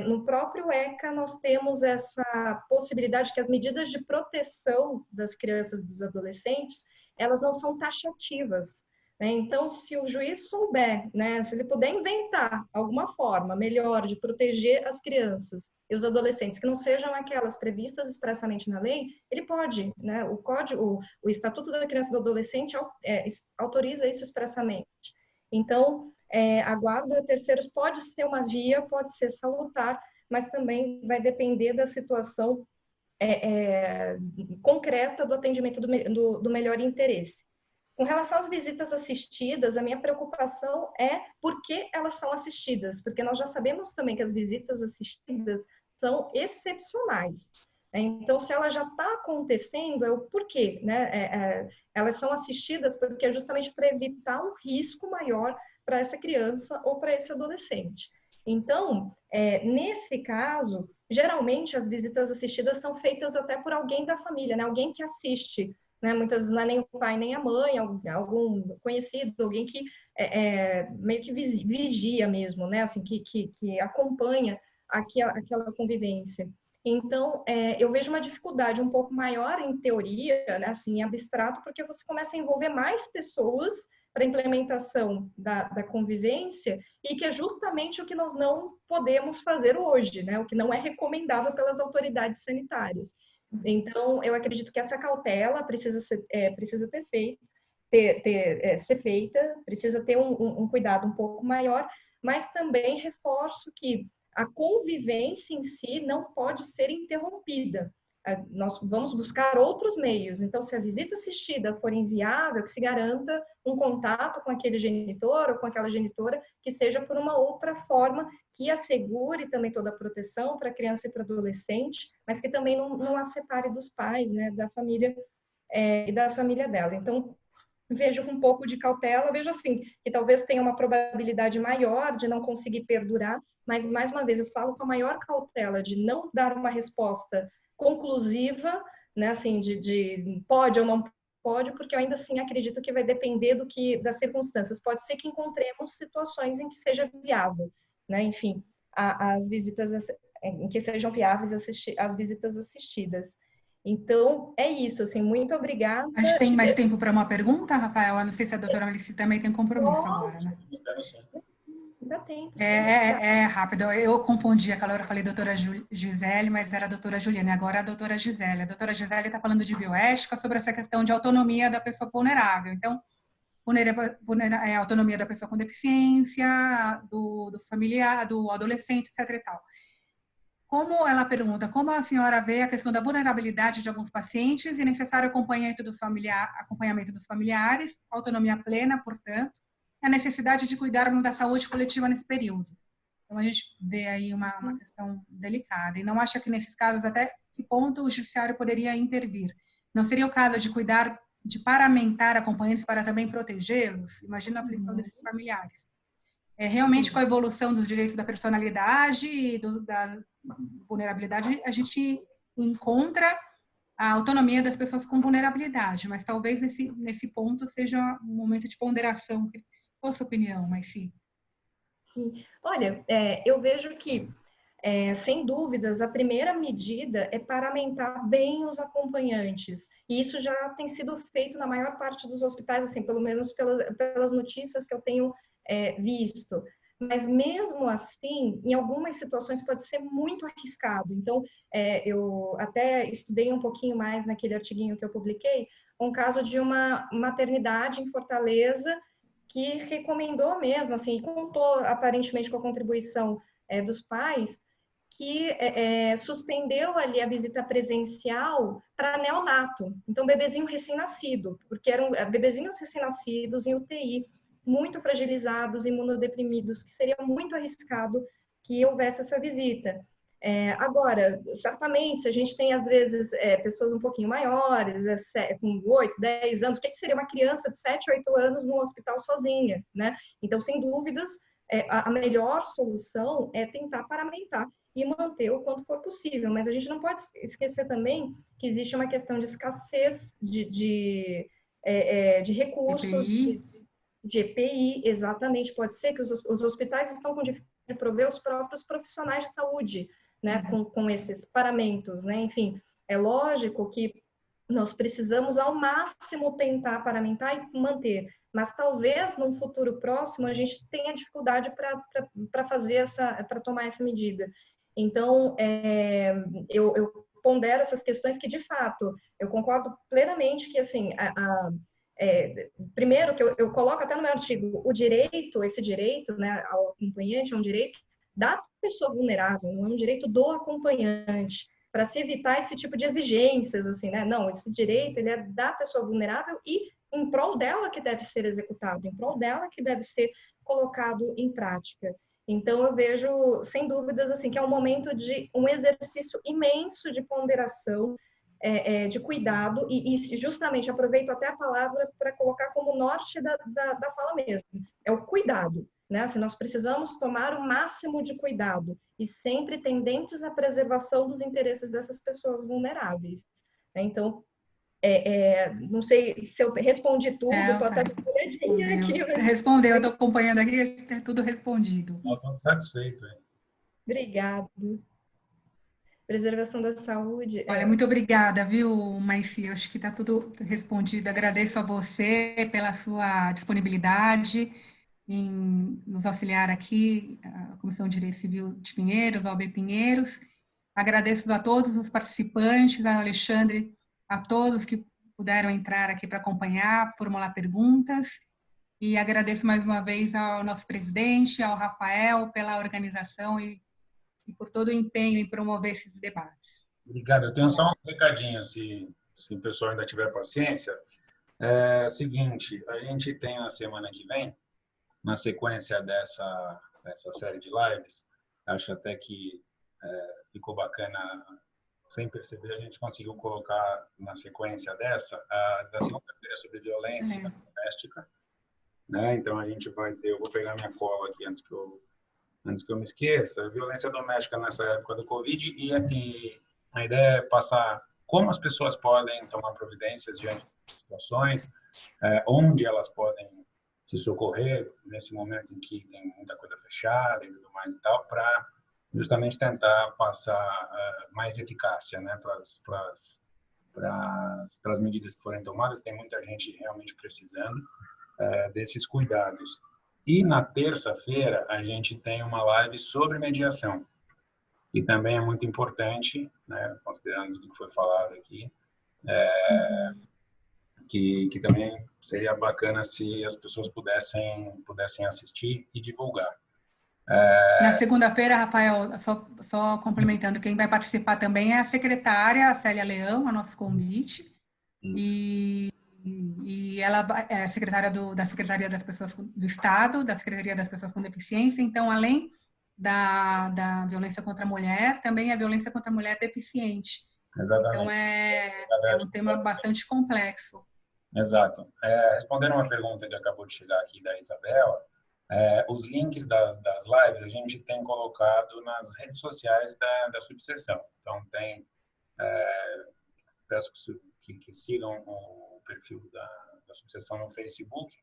Speaker 3: No próprio ECA, nós temos essa possibilidade que as medidas de proteção das crianças e dos adolescentes, elas não são taxativas. Né? Então, se o juiz souber, né, se ele puder inventar alguma forma melhor de proteger as crianças e os adolescentes, que não sejam aquelas previstas expressamente na lei, ele pode, né? O Estatuto da Criança e do Adolescente autoriza isso expressamente. Então, a guarda a terceiros pode ser uma via, pode ser salutar, mas também vai depender da situação concreta do atendimento do melhor interesse. Com relação às visitas assistidas, a minha preocupação é por que elas são assistidas, porque nós já sabemos também que as visitas assistidas são excepcionais. Então, se ela já está acontecendo, é o porquê, né? Elas são assistidas porque é justamente para evitar um risco maior para essa criança ou para esse adolescente. Então, nesse caso, geralmente as visitas assistidas são feitas até por alguém da família, né? Alguém que assiste, né? Muitas vezes não é nem o pai nem a mãe, algum conhecido, alguém que meio que vigia mesmo, né? Assim, que acompanha aquela convivência. Então, eu vejo uma dificuldade um pouco maior em teoria, né, assim, em abstrato, porque você começa a envolver mais pessoas para a implementação da convivência, e que é justamente o que nós não podemos fazer hoje, né, o que não é recomendável pelas autoridades sanitárias. Então, eu acredito que essa cautela precisa ser feita, precisa ter um cuidado um pouco maior, mas também reforço que a convivência em si não pode ser interrompida. Nós vamos buscar outros meios. Então, se a visita assistida for inviável, que se garanta um contato com aquele genitor ou com aquela genitora, que seja por uma outra forma que assegure também toda a proteção para a criança e para o adolescente, mas que também não a separe dos pais, né, da família e da família dela. Então, vejo com um pouco de cautela, vejo assim, que talvez tenha uma probabilidade maior de não conseguir perdurar, mas, mais uma vez, eu falo com a maior cautela de não dar uma resposta conclusiva, né, assim, de pode ou não pode, porque eu ainda assim acredito que vai depender das circunstâncias. Pode ser que encontremos situações em que seja viável, né, enfim, as visitas, em que sejam viáveis as visitas assistidas. Então, é isso, assim, muito obrigada.
Speaker 1: A gente tem mais tempo para uma pergunta, Rafael? Eu não sei se a doutora Alice também tem compromisso agora, né?
Speaker 3: Dá tempo.
Speaker 1: É rápido. Eu confundi aquela hora, eu falei doutora Gisele, mas era a doutora Juliana, agora é a doutora Gisele. A doutora Gisele está falando de bioética sobre essa questão de autonomia da pessoa vulnerável. Então, a autonomia da pessoa com deficiência, do familiar, do adolescente, etc. e tal. Como ela pergunta, como a senhora vê a questão da vulnerabilidade de alguns pacientes e necessário acompanhamento dos familiares, autonomia plena, portanto, e a necessidade de cuidarmos da saúde coletiva nesse período. Então, a gente vê aí uma questão delicada. E não acha que, nesses casos, até que ponto o judiciário poderia intervir? Não seria o caso de cuidar, de paramentar acompanhantes para também protegê-los? Imagina a aflição desses familiares. Realmente, com a evolução dos direitos da personalidade e da vulnerabilidade, a gente encontra a autonomia das pessoas com vulnerabilidade, mas talvez nesse ponto seja um momento de ponderação. Qual a sua opinião, Maici?
Speaker 3: Olha, eu vejo que, sem dúvidas, a primeira medida é paramentar bem os acompanhantes. E isso já tem sido feito na maior parte dos hospitais, assim, pelo menos pelas notícias que eu tenho visto. Mas mesmo assim, em algumas situações pode ser muito arriscado. Então, eu até estudei um pouquinho mais naquele artiguinho que eu publiquei, um caso de uma maternidade em Fortaleza que recomendou mesmo, assim, e contou aparentemente com a contribuição dos pais, que suspendeu ali a visita presencial para neonato, então bebezinho recém-nascido, porque eram bebezinhos recém-nascidos em UTI, muito fragilizados, imunodeprimidos, que seria muito arriscado que houvesse essa visita. Agora, certamente, se a gente tem, às vezes, pessoas um pouquinho maiores, com 8, 10 anos, o que seria uma criança de 7, 8 anos num hospital sozinha, né? Então, sem dúvidas, a melhor solução é tentar paramentar e manter o quanto for possível. Mas a gente não pode esquecer também que existe uma questão de escassez de recursos, de EPI, exatamente. Pode ser que os hospitais estão com dificuldade de prover os próprios profissionais de saúde, né, com esses paramentos, né? Enfim, é lógico que nós precisamos ao máximo tentar paramentar e manter, mas talvez num futuro próximo a gente tenha dificuldade para tomar essa medida. Então, eu pondero essas questões que, de fato, eu concordo plenamente que, assim, primeiro que eu coloco até no meu artigo, esse direito, né, ao acompanhante é um direito da pessoa vulnerável, não é um direito do acompanhante, para se evitar esse tipo de exigências, assim, né? Não, esse direito, ele é da pessoa vulnerável e em prol dela que deve ser executado, em prol dela que deve ser colocado em prática. Então, eu vejo, sem dúvidas, assim, que é um momento de um exercício imenso de ponderação, de cuidado, e justamente aproveito até a palavra para colocar como norte da fala mesmo, é o cuidado, né? Assim, nós precisamos tomar o máximo de cuidado e sempre tendentes à preservação dos interesses dessas pessoas vulneráveis, né? Então, não sei se eu respondi tudo, estou até olhadinha aqui. Mas...
Speaker 1: Respondeu, eu estou acompanhando aqui, é tudo respondido.
Speaker 4: Estou satisfeito.
Speaker 3: Obrigada. preservação da saúde.
Speaker 1: Olha, muito obrigada, viu, Maici? Acho que está tudo respondido. Agradeço a você pela sua disponibilidade em nos auxiliar aqui, a Comissão de Direito Civil de Pinheiros, a OAB Pinheiros. Agradeço a todos os participantes, a Alexandre, a todos que puderam entrar aqui para acompanhar, formular perguntas. E agradeço mais uma vez ao nosso presidente, ao Rafael, pela organização e por todo o empenho em promover esses debates.
Speaker 4: Obrigado. Eu tenho só um recadinho, se o pessoal ainda tiver paciência. É o seguinte, a gente tem na semana que vem, na sequência dessa série de lives, acho até que ficou bacana, sem perceber, a gente conseguiu colocar na sequência da segunda-feira sobre violência doméstica, né? Então a gente vai ter, eu vou pegar minha cola aqui antes que eu me esqueça, violência doméstica nessa época do Covid, e a ideia é passar como as pessoas podem tomar providências diante de situações, onde elas podem se socorrer nesse momento em que tem muita coisa fechada e tudo mais e tal, para justamente tentar passar mais eficácia, né, para as medidas que forem tomadas. Tem muita gente realmente precisando desses cuidados. E na terça-feira a gente tem uma live sobre mediação, que também é muito importante, né, considerando tudo que foi falado aqui, que também seria bacana se as pessoas pudessem assistir e divulgar.
Speaker 1: Na segunda-feira, Rafael, só complementando, quem vai participar também é a secretária Célia Leão, a nosso convite, e ela é secretária da Secretaria das Pessoas do Estado, da Secretaria das Pessoas com Deficiência. Então, além da violência contra a mulher, também a violência contra a mulher deficiente.
Speaker 4: Exatamente.
Speaker 1: Então, é um tema bastante complexo.
Speaker 4: Exato. Respondendo uma pergunta que acabou de chegar aqui da Isabela, os links das lives a gente tem colocado nas redes sociais da subseção. Então, peço que sigam o perfil da subseção no Facebook.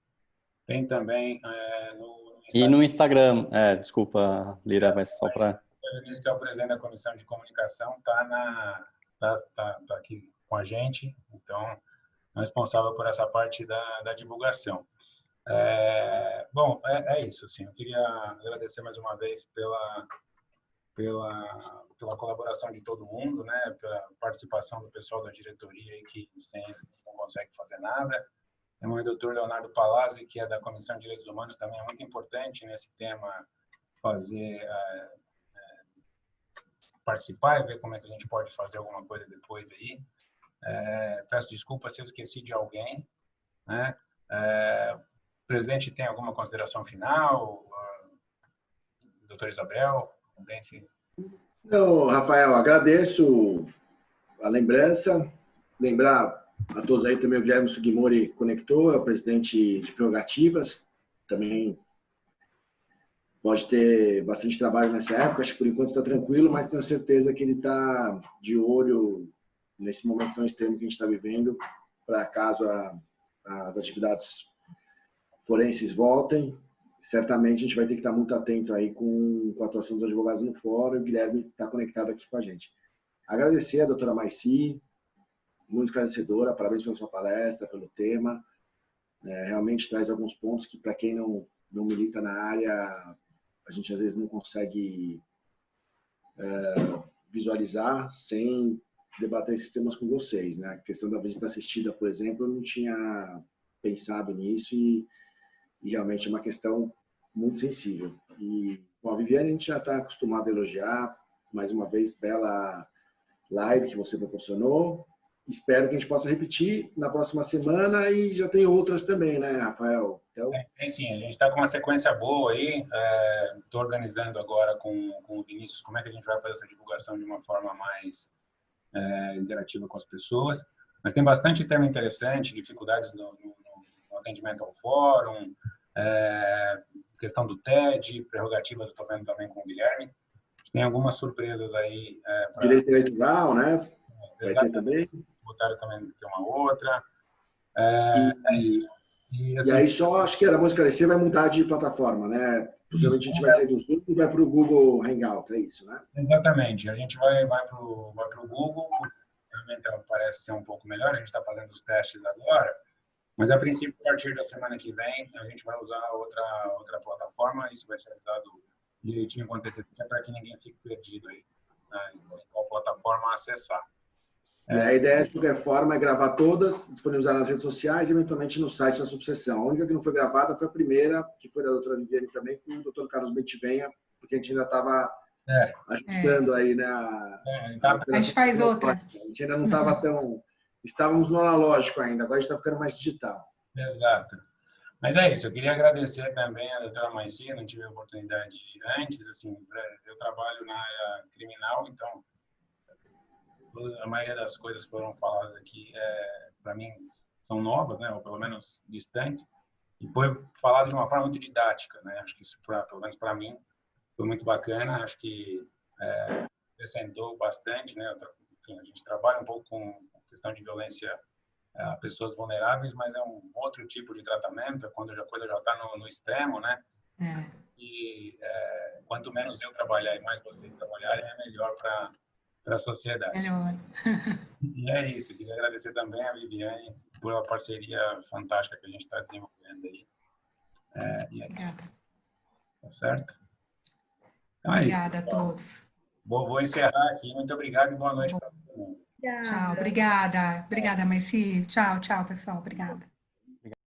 Speaker 4: Tem também no Instagram.
Speaker 6: E no Instagram, desculpa, Lira, mas só para...
Speaker 4: O Luiz, que é o presidente da Comissão de Comunicação, está aqui com a gente, então é responsável por essa parte da divulgação. Bom, é isso. Assim, eu queria agradecer mais uma vez pela colaboração de todo mundo, né, pela participação do pessoal da diretoria, que sem eles não consegue fazer nada. Tem o doutor Leonardo Palazzi, que é da Comissão de Direitos Humanos, também é muito importante nesse tema participar e ver como é que a gente pode fazer alguma coisa depois aí. Peço desculpa se eu esqueci de alguém, né? O presidente tem alguma consideração final? Doutor Isabel?
Speaker 2: Não, Rafael, agradeço a lembrança. Lembrar a todos aí também o Guilherme Sugimori conectou, é o presidente de prerrogativas, também pode ter bastante trabalho nessa época, acho que por enquanto está tranquilo, mas tenho certeza que ele está de olho nesse momento tão extremo que a gente está vivendo, para caso as atividades forenses voltem. Certamente a gente vai ter que estar muito atento aí com a atuação dos advogados no fórum, e o Guilherme está conectado aqui com a gente. Agradecer a doutora Maici, muito esclarecedora, parabéns pela sua palestra, pelo tema. Realmente traz alguns pontos que, para quem não milita na área, a gente às vezes não consegue visualizar sem debater esses temas com vocês, né? A questão da visita assistida, por exemplo, eu não tinha pensado nisso e realmente é uma questão muito sensível. E com a Viviane a gente já está acostumado a elogiar, mais uma vez, bela live que você proporcionou. Espero que a gente possa repetir na próxima semana e já tem outras também, né, Rafael? Então...
Speaker 4: Sim, a gente está com uma sequência boa aí. Estou organizando agora com o Vinícius como é que a gente vai fazer essa divulgação de uma forma mais interativa com as pessoas. Mas tem bastante tema interessante, dificuldades no atendimento ao fórum, questão do TED, prerrogativas, estou vendo também com o Guilherme. Tem algumas surpresas aí.
Speaker 2: Direito eleitoral, né? Vai ter também.
Speaker 4: O Otário também tem uma outra.
Speaker 2: E
Speaker 4: assim,
Speaker 2: aí só, acho que era bom esclarecer, vai mudar de plataforma, né? Possivelmente a gente vai sair do Zoom e vai para o Google Hangout, é isso, né?
Speaker 4: exatamente. A gente vai para o Google, porque realmente ela parece ser um pouco melhor. A gente está fazendo os testes agora, mas a princípio, a partir da semana que vem, a gente vai usar outra plataforma. Isso vai ser avisado direitinho com antecedência para que ninguém fique perdido aí, né, em qual plataforma acessar.
Speaker 2: E a ideia, de qualquer forma, é gravar todas, disponibilizar nas redes sociais e, eventualmente, no site da subseção. A única que não foi gravada foi a primeira, que foi da doutora Viviane também, com o doutor Carlos Bentivenha, porque a gente ainda estava ajustando aí, né?
Speaker 1: A gente faz outra.
Speaker 2: A gente ainda não estava tão... Estávamos no analógico ainda, agora a gente está ficando mais digital.
Speaker 4: Exato. Mas é isso, eu queria agradecer também a doutora Maici, não tive a oportunidade antes, assim, eu trabalho na área criminal, então a maioria das coisas que foram faladas aqui, para mim, são novas, né, ou pelo menos distantes, e foi falado de uma forma muito didática, né, acho que isso, pelo menos para mim, foi muito bacana, acho que acrescentou bastante, né, enfim, a gente trabalha um pouco com questão de violência a pessoas vulneráveis, mas é um outro tipo de tratamento, quando a coisa já está no extremo, né, e quanto menos eu trabalhar e mais vocês trabalharem, é melhor para a sociedade.
Speaker 1: Melhor.
Speaker 4: E é isso. Queria agradecer também a Viviane pela parceria fantástica que a gente está desenvolvendo aí.
Speaker 1: Obrigada.
Speaker 4: Tá certo? Então,
Speaker 1: Obrigada a todos.
Speaker 4: Vou encerrar aqui. Muito obrigado e boa noite para todo mundo.
Speaker 1: Tchau, obrigada. Obrigada, Maici. Tchau, pessoal. Obrigada.